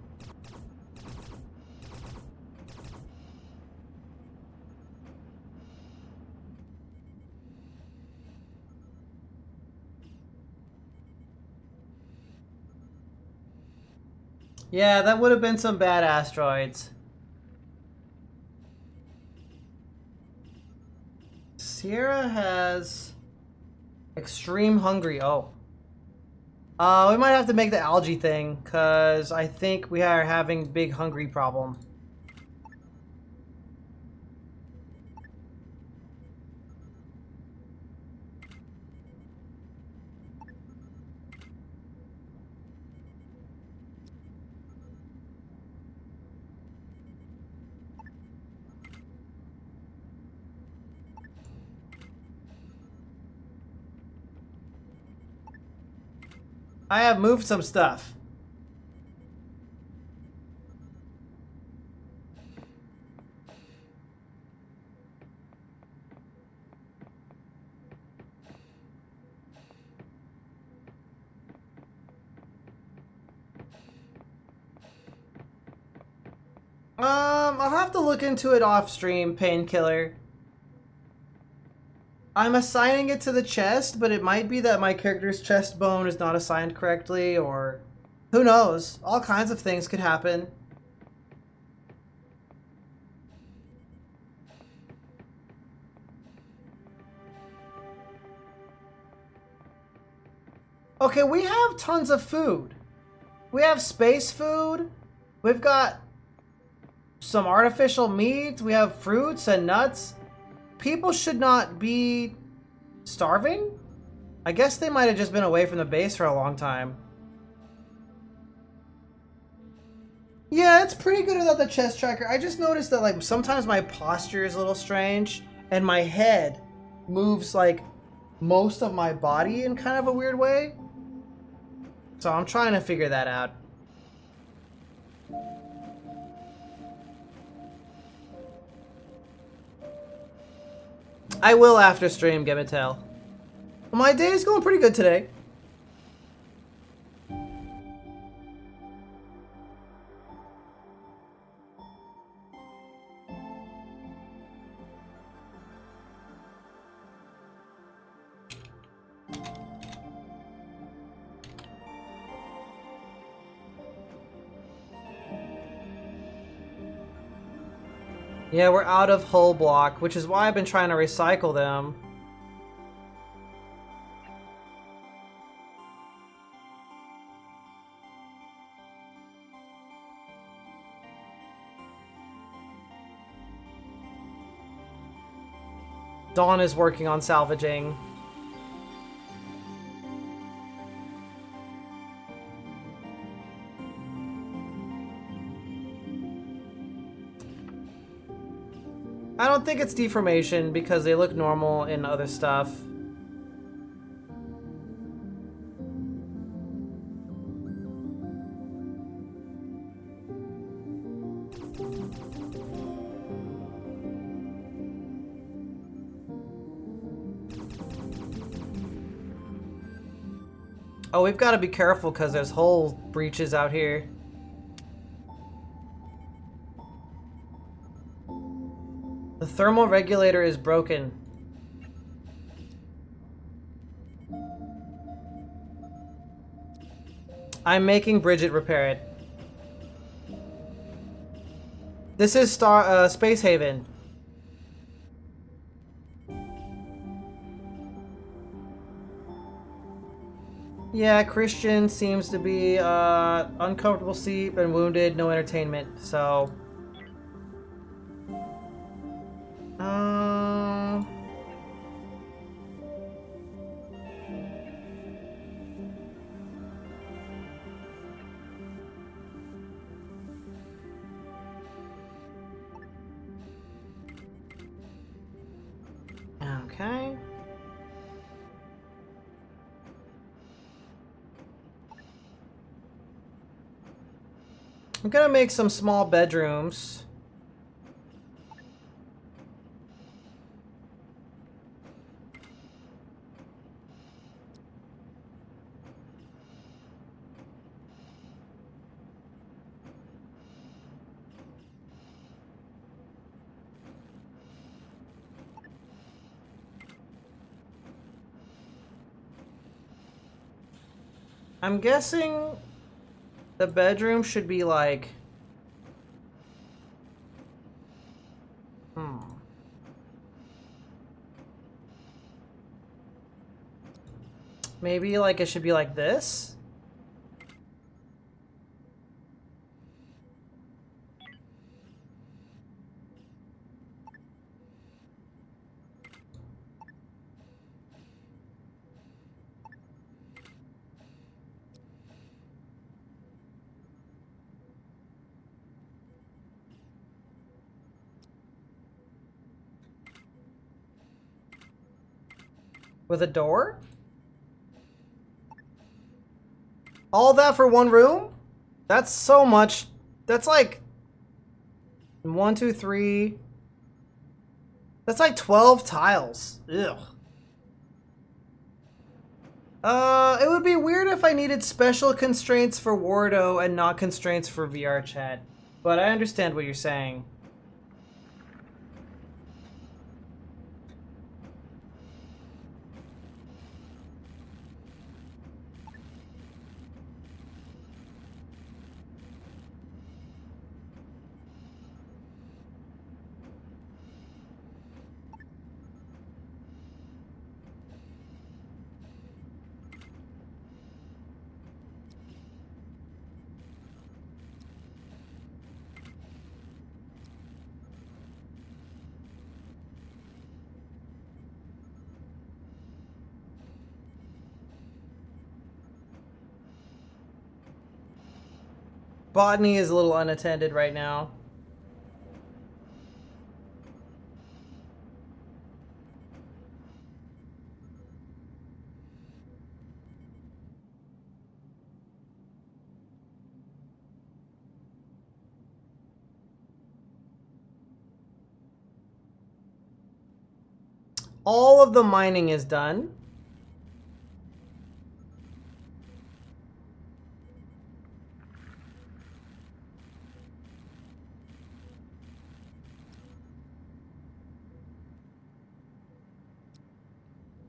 S1: Yeah, that would have been some bad asteroids. Sierra has extreme hungry. Oh. We might have to make the algae thing, because I think we are having big hungry problem. I have moved some stuff. I'll have to look into it off stream, Painkiller. I'm assigning it to the chest, but it might be that my character's chest bone is not assigned correctly, or who knows? All kinds of things could happen. Okay, we have tons of food. We have space food. We've got some artificial meat. We have fruits and nuts. People should not be starving? I guess they might have just been away from the base for a long time. Yeah, it's pretty good without the chest tracker. I just noticed that like sometimes my posture is a little strange and my head moves like most of my body in kind of a weird way. So I'm trying to figure that out. I will after stream, Gemitel. Well, my day is going pretty good today. Yeah, we're out of hull block, which is why I've been trying to recycle them. Dawn is working on salvaging. I don't think it's deformation because they look normal in other stuff. Oh, we've got to be careful because there's hull breaches out here. The thermal regulator is broken. I'm making Bridget repair it. This is Space Haven. Yeah, Christian seems to be uncomfortable seat and wounded, no entertainment, so... I'm gonna make some small bedrooms. I'm guessing the bedroom should be like... Maybe like it should be like this? With a door? All that for one room? That's so much. That's like 1, 2, 3. That's like 12 tiles. Ugh. It would be weird if I needed special constraints for Wardo and not constraints for VR chat. But I understand what you're saying. Botany is a little unattended right now. All of the mining is done.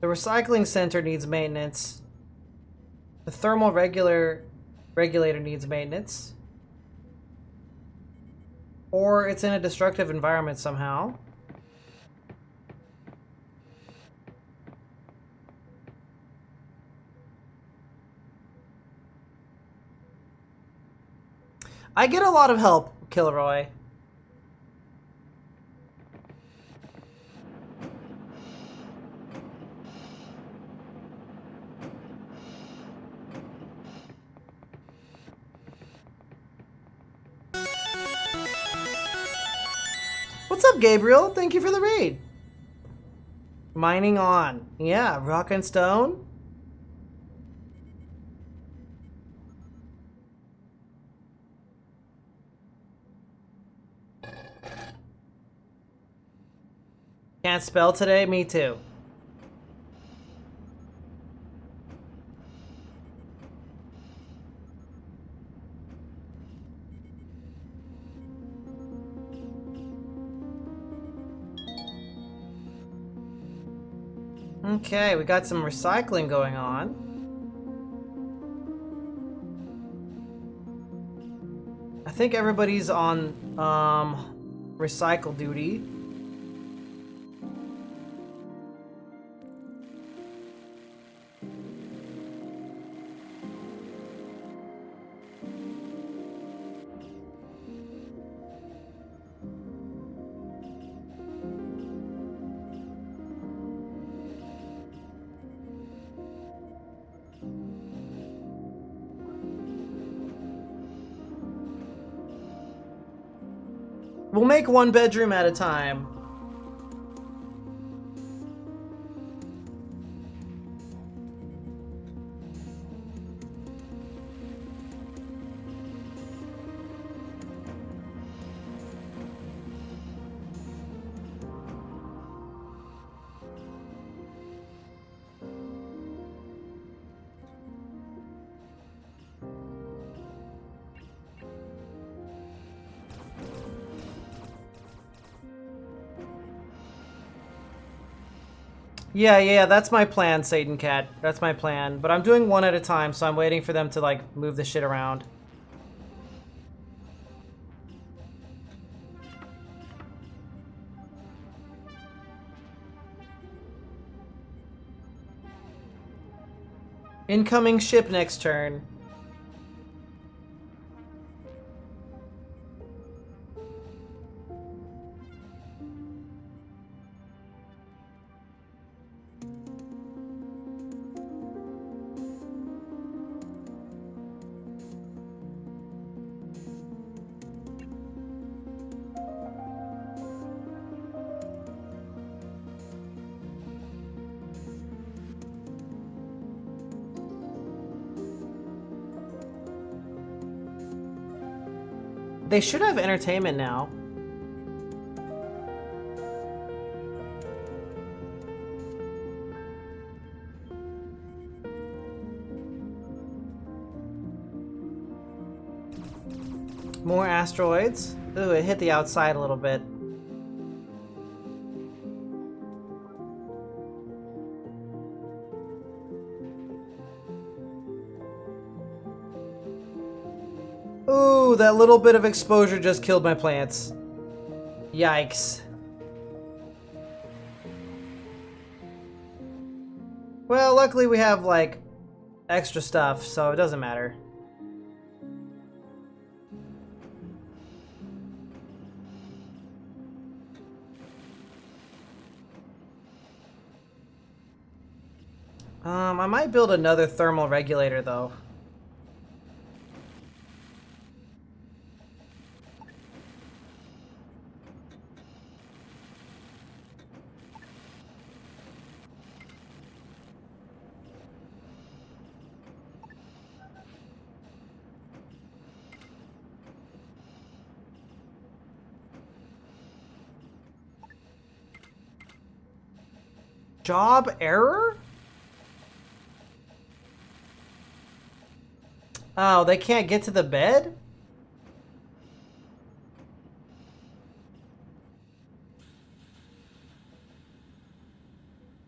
S1: The recycling center needs maintenance. The thermal regulator needs maintenance. Or it's in a destructive environment somehow. I get a lot of help, Kilroy. What's up, Gabriel? Thank you for the raid. Mining on. Yeah, rock and stone. Can't spell today? Me too. Okay, we got some recycling going on. I think everybody's on recycle duty. We'll make one bedroom at a time. Yeah, that's my plan, Satan Cat. That's my plan. But I'm doing one at a time, so I'm waiting for them to, like, move the shit around. Incoming ship next turn. They should have entertainment now. More asteroids. Ooh, it hit the outside a little bit. Ooh, that little bit of exposure just killed my plants. Yikes. Well, luckily we have, like, extra stuff, so it doesn't matter. I might build another thermal regulator, though. Job error? Oh, they can't get to the bed?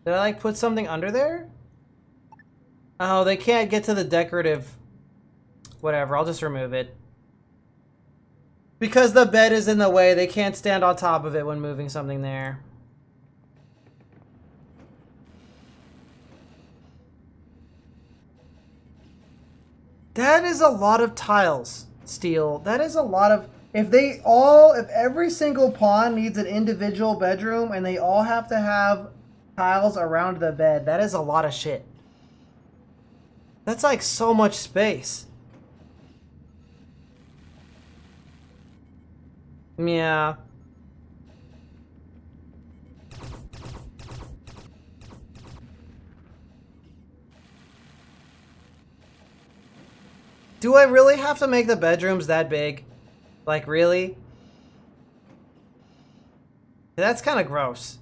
S1: Did I, like, put something under there? Oh, they can't get to the decorative... Whatever, I'll just remove it. Because the bed is in the way, they can't stand on top of it when moving something there. That is a lot of tiles, Steel. That is a lot of... If every single pawn needs an individual bedroom and they all have to have tiles around the bed, that is a lot of shit. That's like so much space. Yeah. Do I really have to make the bedrooms that big? Like, really? That's kind of gross.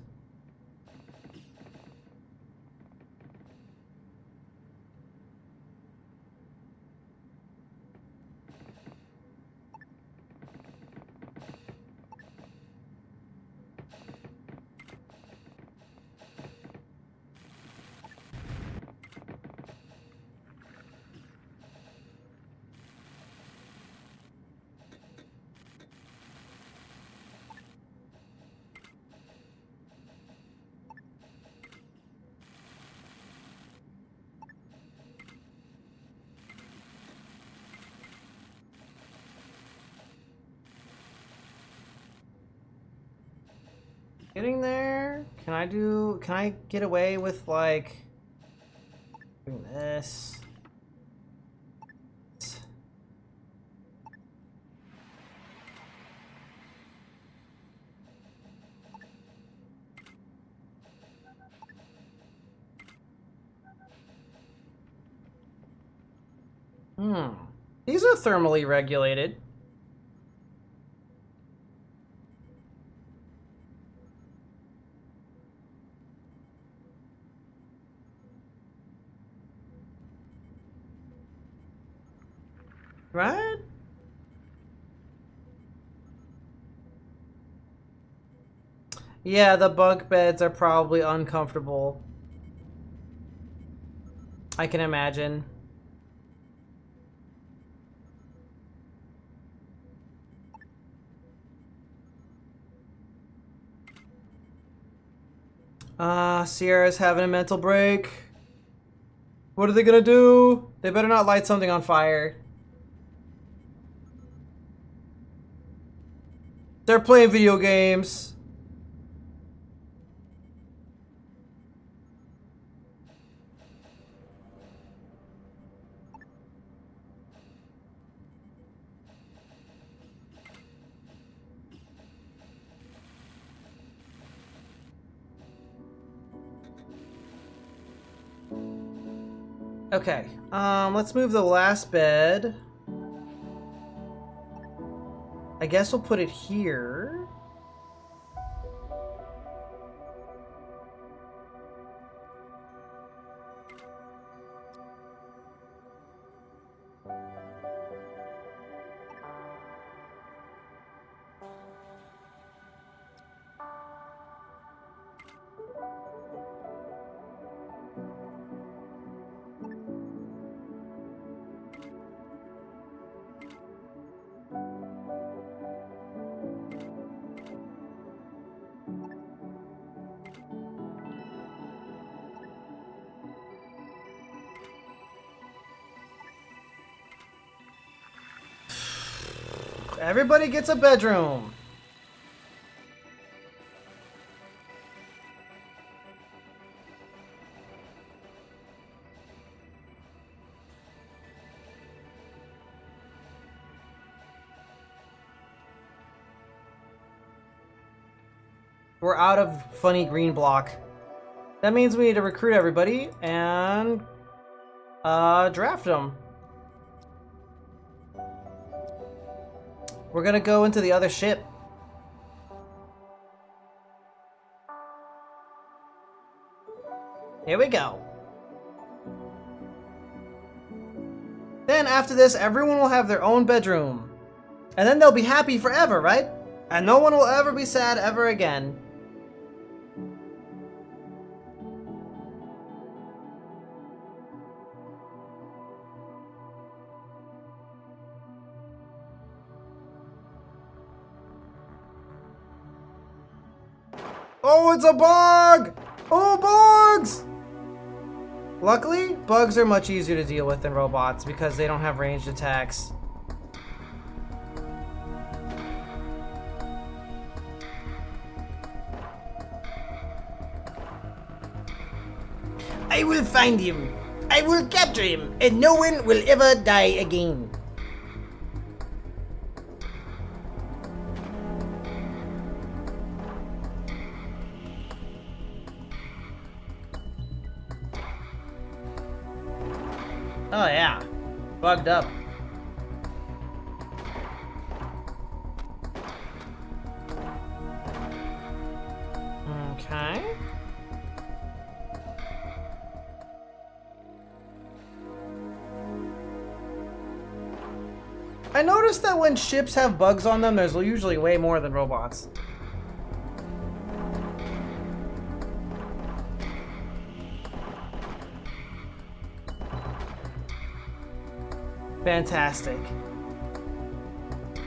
S1: Getting there? Can I get away with, like, doing this? These are thermally regulated. Right? Yeah, the bunk beds are probably uncomfortable. I can imagine. Sierra's having a mental break. What are they gonna do? They better not light something on fire. They're playing video games. Okay, let's move the last bed. I guess we'll put it here. Everybody gets a bedroom. We're out of funny green block. That means we need to recruit everybody and draft them. We're gonna go into the other ship. Here we go. Then after this, everyone will have their own bedroom. And then they'll be happy forever, right? And no one will ever be sad ever again. Oh, it's a bug! Oh, bugs! Luckily, bugs are much easier to deal with than robots because they don't have ranged attacks. I will find him. I will capture him, and no one will ever die again. Oh yeah, bugged up. Okay. I noticed that when ships have bugs on them, there's usually way more than robots. Fantastic.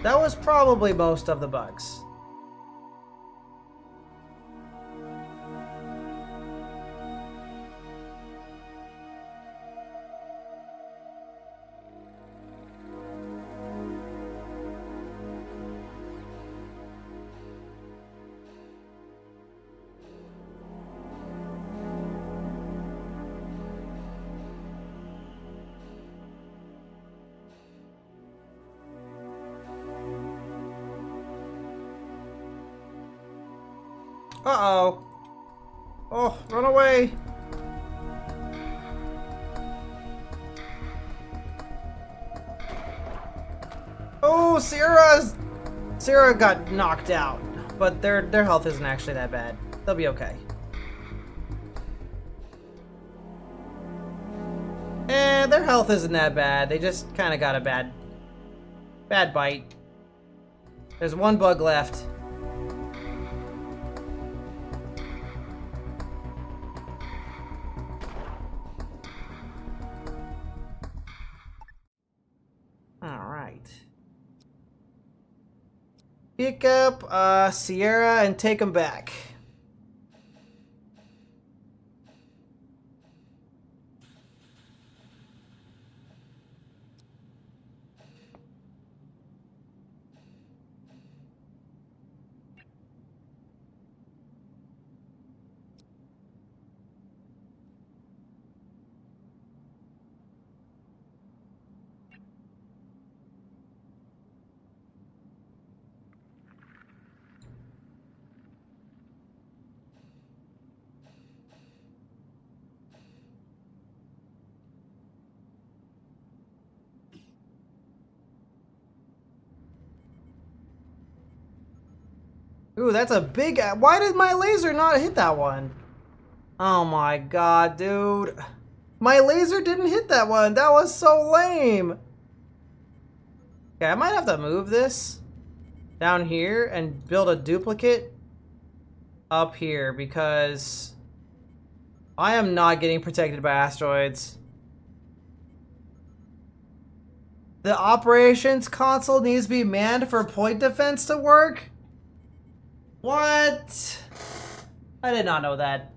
S1: That was probably most of the bugs. Uh-oh. Oh, run away. Oh, Sierra got knocked out, but their health isn't actually that bad. They'll be okay. Their health isn't that bad. They just kind of got a bad bite. There's one bug left. Pick up Sierra and take them back. Ooh, that's a big... Why did my laser not hit that one? Oh my god, dude. My laser didn't hit that one. That was so lame. Okay, I might have to move this down here and build a duplicate up here because I am not getting protected by asteroids. The operations console needs to be manned for point defense to work? What? I did not know that.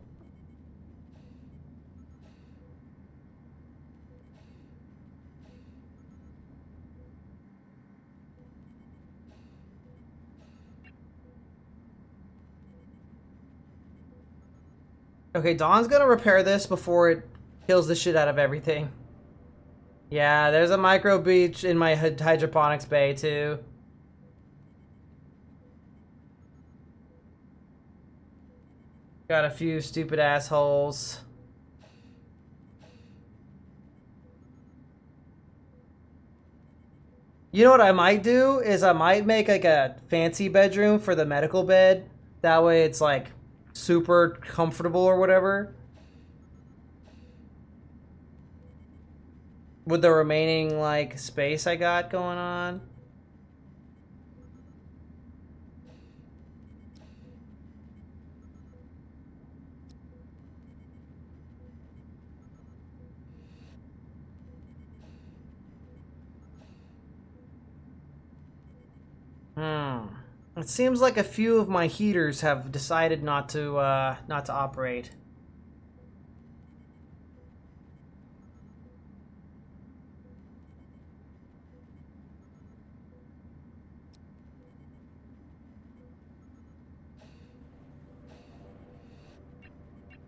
S1: Okay, Dawn's gonna repair this before it kills the shit out of everything. Yeah, there's a micro beach in my hydroponics bay too. Got a few stupid assholes. You know what I might do is I might make like a fancy bedroom for the medical bed. That way it's like super comfortable or whatever. With the remaining like space I got going on. It seems like a few of my heaters have decided not to operate.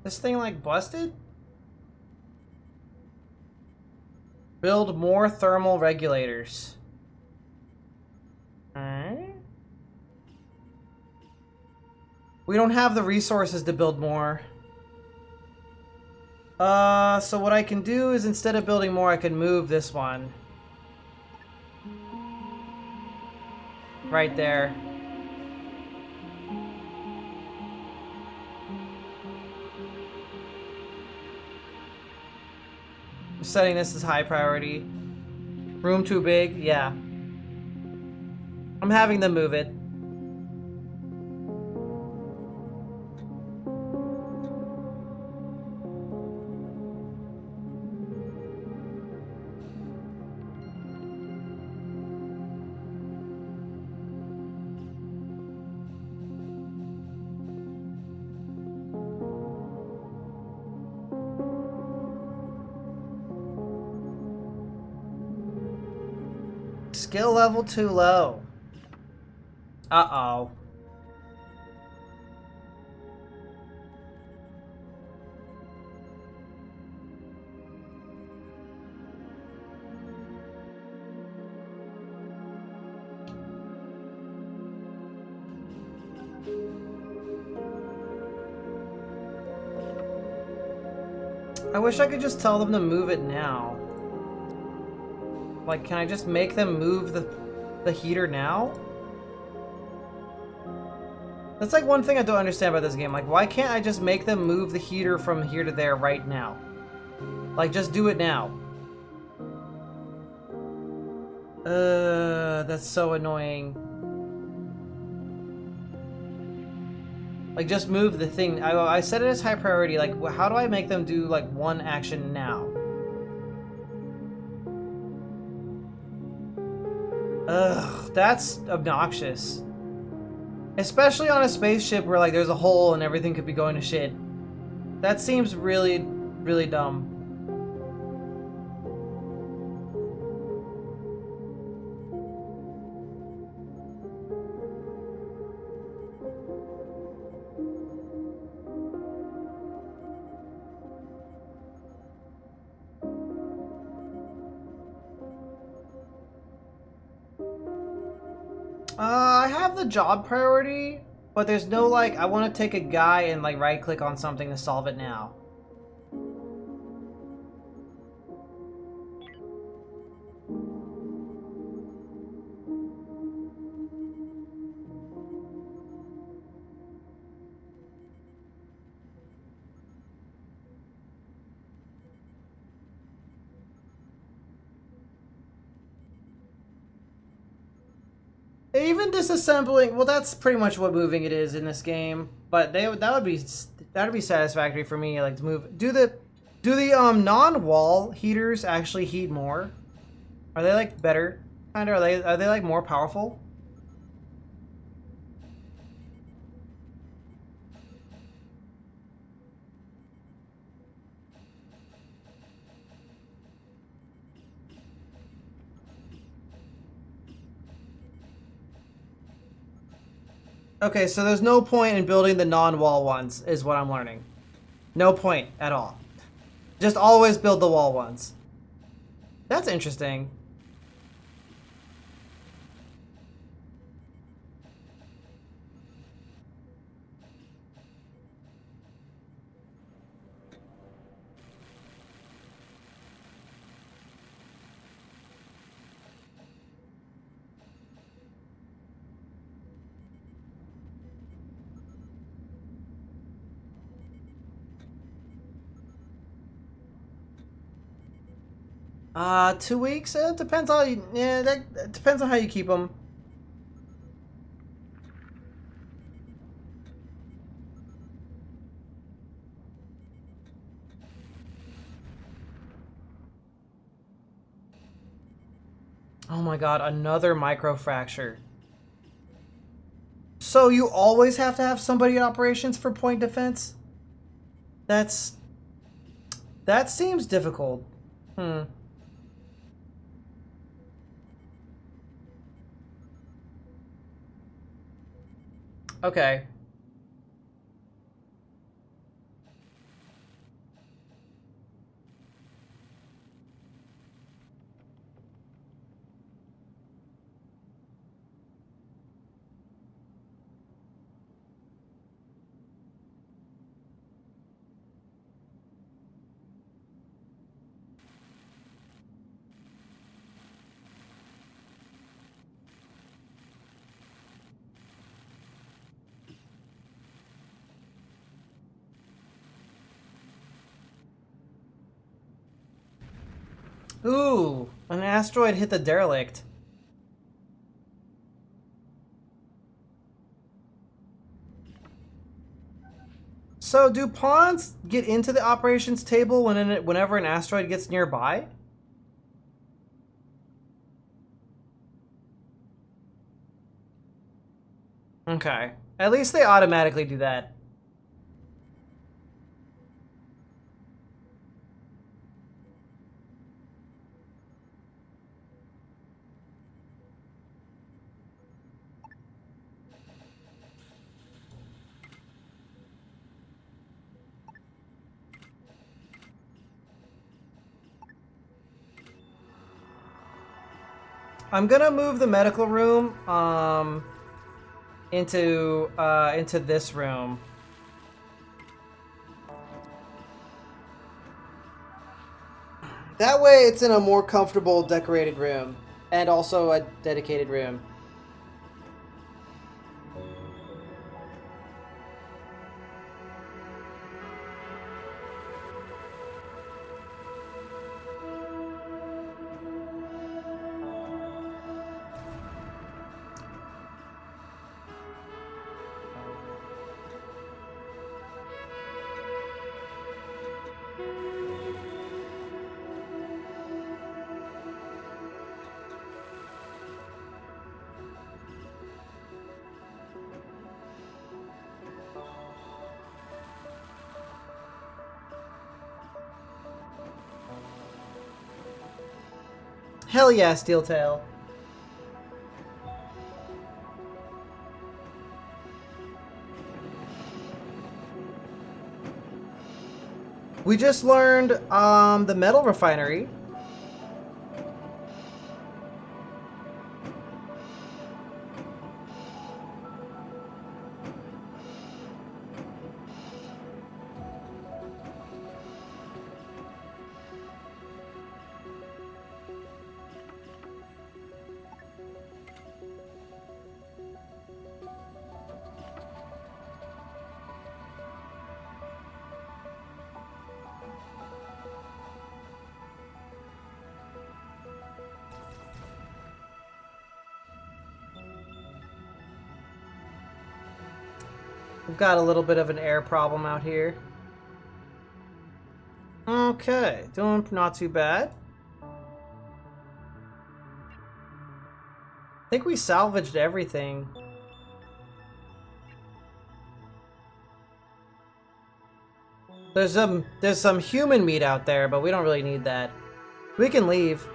S1: This thing like busted? Build more thermal regulators. Alright. We don't have the resources to build more. So what I can do is instead of building more, I can move this one. Right there. I'm setting this as high priority. Room too big? Yeah. I'm having them move it. Skill level too low. Uh-oh. I wish I could just tell them to move it now. Like, can I just make them move the heater now? That's like one thing I don't understand about this game. Like, why can't I just make them move the heater from here to there right now? Like, just do it now. That's so annoying. Like, just move the thing. I set it as high priority. Like, how do I make them do, like, one action now? Ugh, that's obnoxious. Especially on a spaceship where like there's a hole and everything could be going to shit. That seems really, really dumb. I have the job priority, but there's no like, I want to take a guy and like right click on something to solve it now. Even disassembling, well, that's pretty much what moving it is in this game. But that'd be satisfactory for me. Like to move. Do the non-wall heaters actually heat more? Are they like better? Kind of. Are they like more powerful? Okay, so there's no point in building the non-wall ones, is what I'm learning. No point at all. Just always build the wall ones. That's interesting. Two weeks? It depends how you. Yeah, that depends on how you keep them. Oh my god, another microfracture. So you always have to have somebody in operations for point defense? That seems difficult. Hmm. Okay. Ooh, an asteroid hit the derelict. So do pawns get into the operations table whenever an asteroid gets nearby? Okay. At least they automatically do that. I'm gonna move the medical room into this room. That way it's in a more comfortable decorated room and also a dedicated room. Hell yeah, Steel Tail. We just learned the metal refinery. We've got a little bit of an air problem out here. Okay, doing not too bad. I think we salvaged everything. There's some human meat out there, but we don't really need that. We can leave.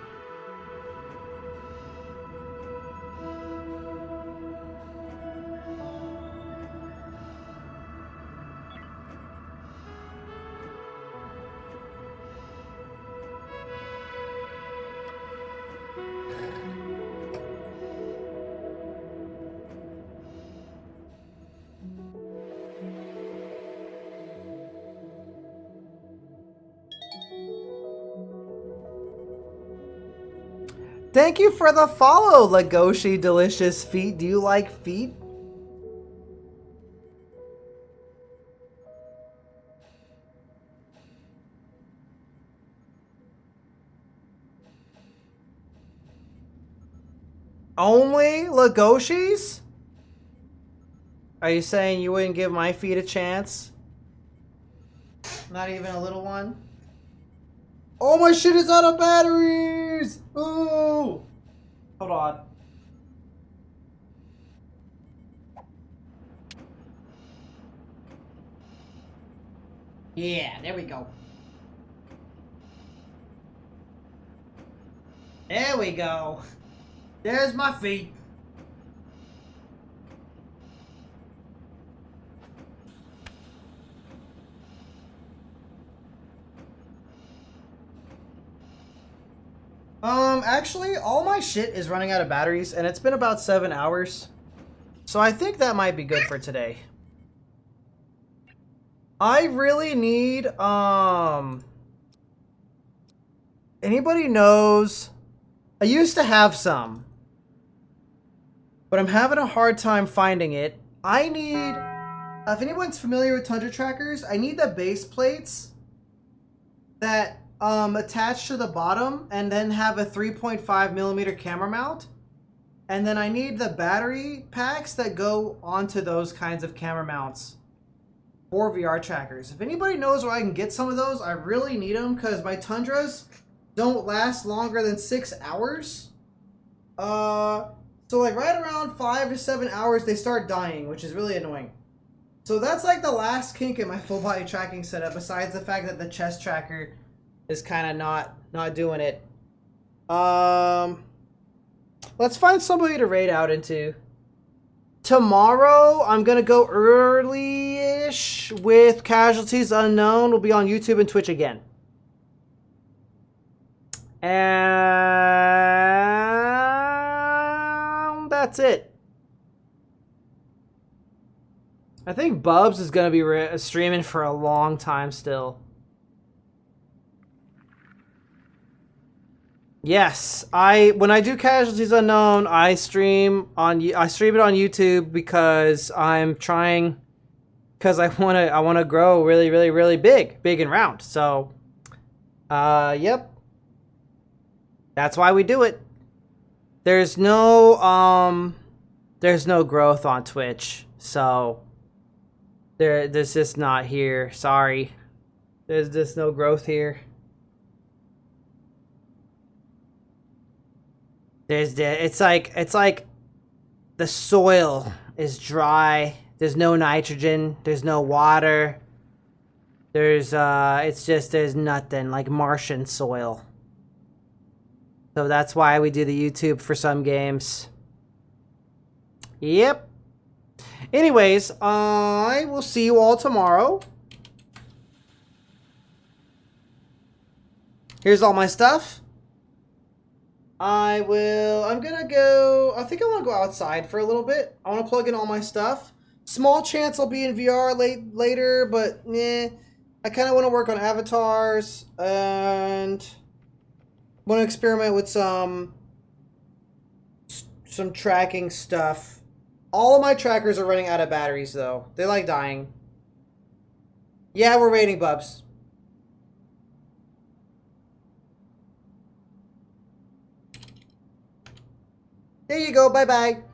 S1: Thank you for the follow, Lagoshi Delicious Feet. Do you like feet? Only Lagoshis? Are you saying you wouldn't give my feet a chance? Not even a little one? Oh, my shit is out of batteries! Ooh! Hold on. Yeah, there we go. There we go. There's my feet. Actually, all my shit is running out of batteries, and it's been about 7 hours. So I think that might be good for today. I really need, anybody knows? I used to have some, but I'm having a hard time finding it. I need, if anyone's familiar with Tundra Trackers, I need the base plates that attach to the bottom and then have a 3.5mm camera mount. And then I need the battery packs that go onto those kinds of camera mounts for VR trackers. If anybody knows where I can get some of those, I really need them because my Tundras don't last longer than 6 hours. So like right around 5 to 7 hours, they start dying, which is really annoying. So that's like the last kink in my full body tracking setup, besides the fact that the chest tracker is kind of not doing it. Let's find somebody to raid out into. Tomorrow, I'm gonna go early-ish with Casualties Unknown. We'll be on YouTube and Twitch again. And that's it. I think Bubs is gonna be streaming for a long time still. Yes, when I do Casualties Unknown, I stream it on YouTube because I'm trying, because I wanna grow really big and round. So, yep, that's why we do it. There's no growth on Twitch, so there's just not here. Sorry, there's just no growth here. It's like the soil is dry. There's no nitrogen. There's no water. There's nothing, like Martian soil. So that's why we do the YouTube for some games. Yep. Anyways, I will see you all tomorrow. Here's all my stuff. I'm gonna go, I think I want to go outside for a little bit. I want to plug in all my stuff. Small chance I'll be in VR later, but I kind of want to work on avatars and want to experiment with some tracking stuff. All of my trackers are running out of batteries though. They like dying. Yeah, we're waiting, Bubs. There you go. Bye-bye.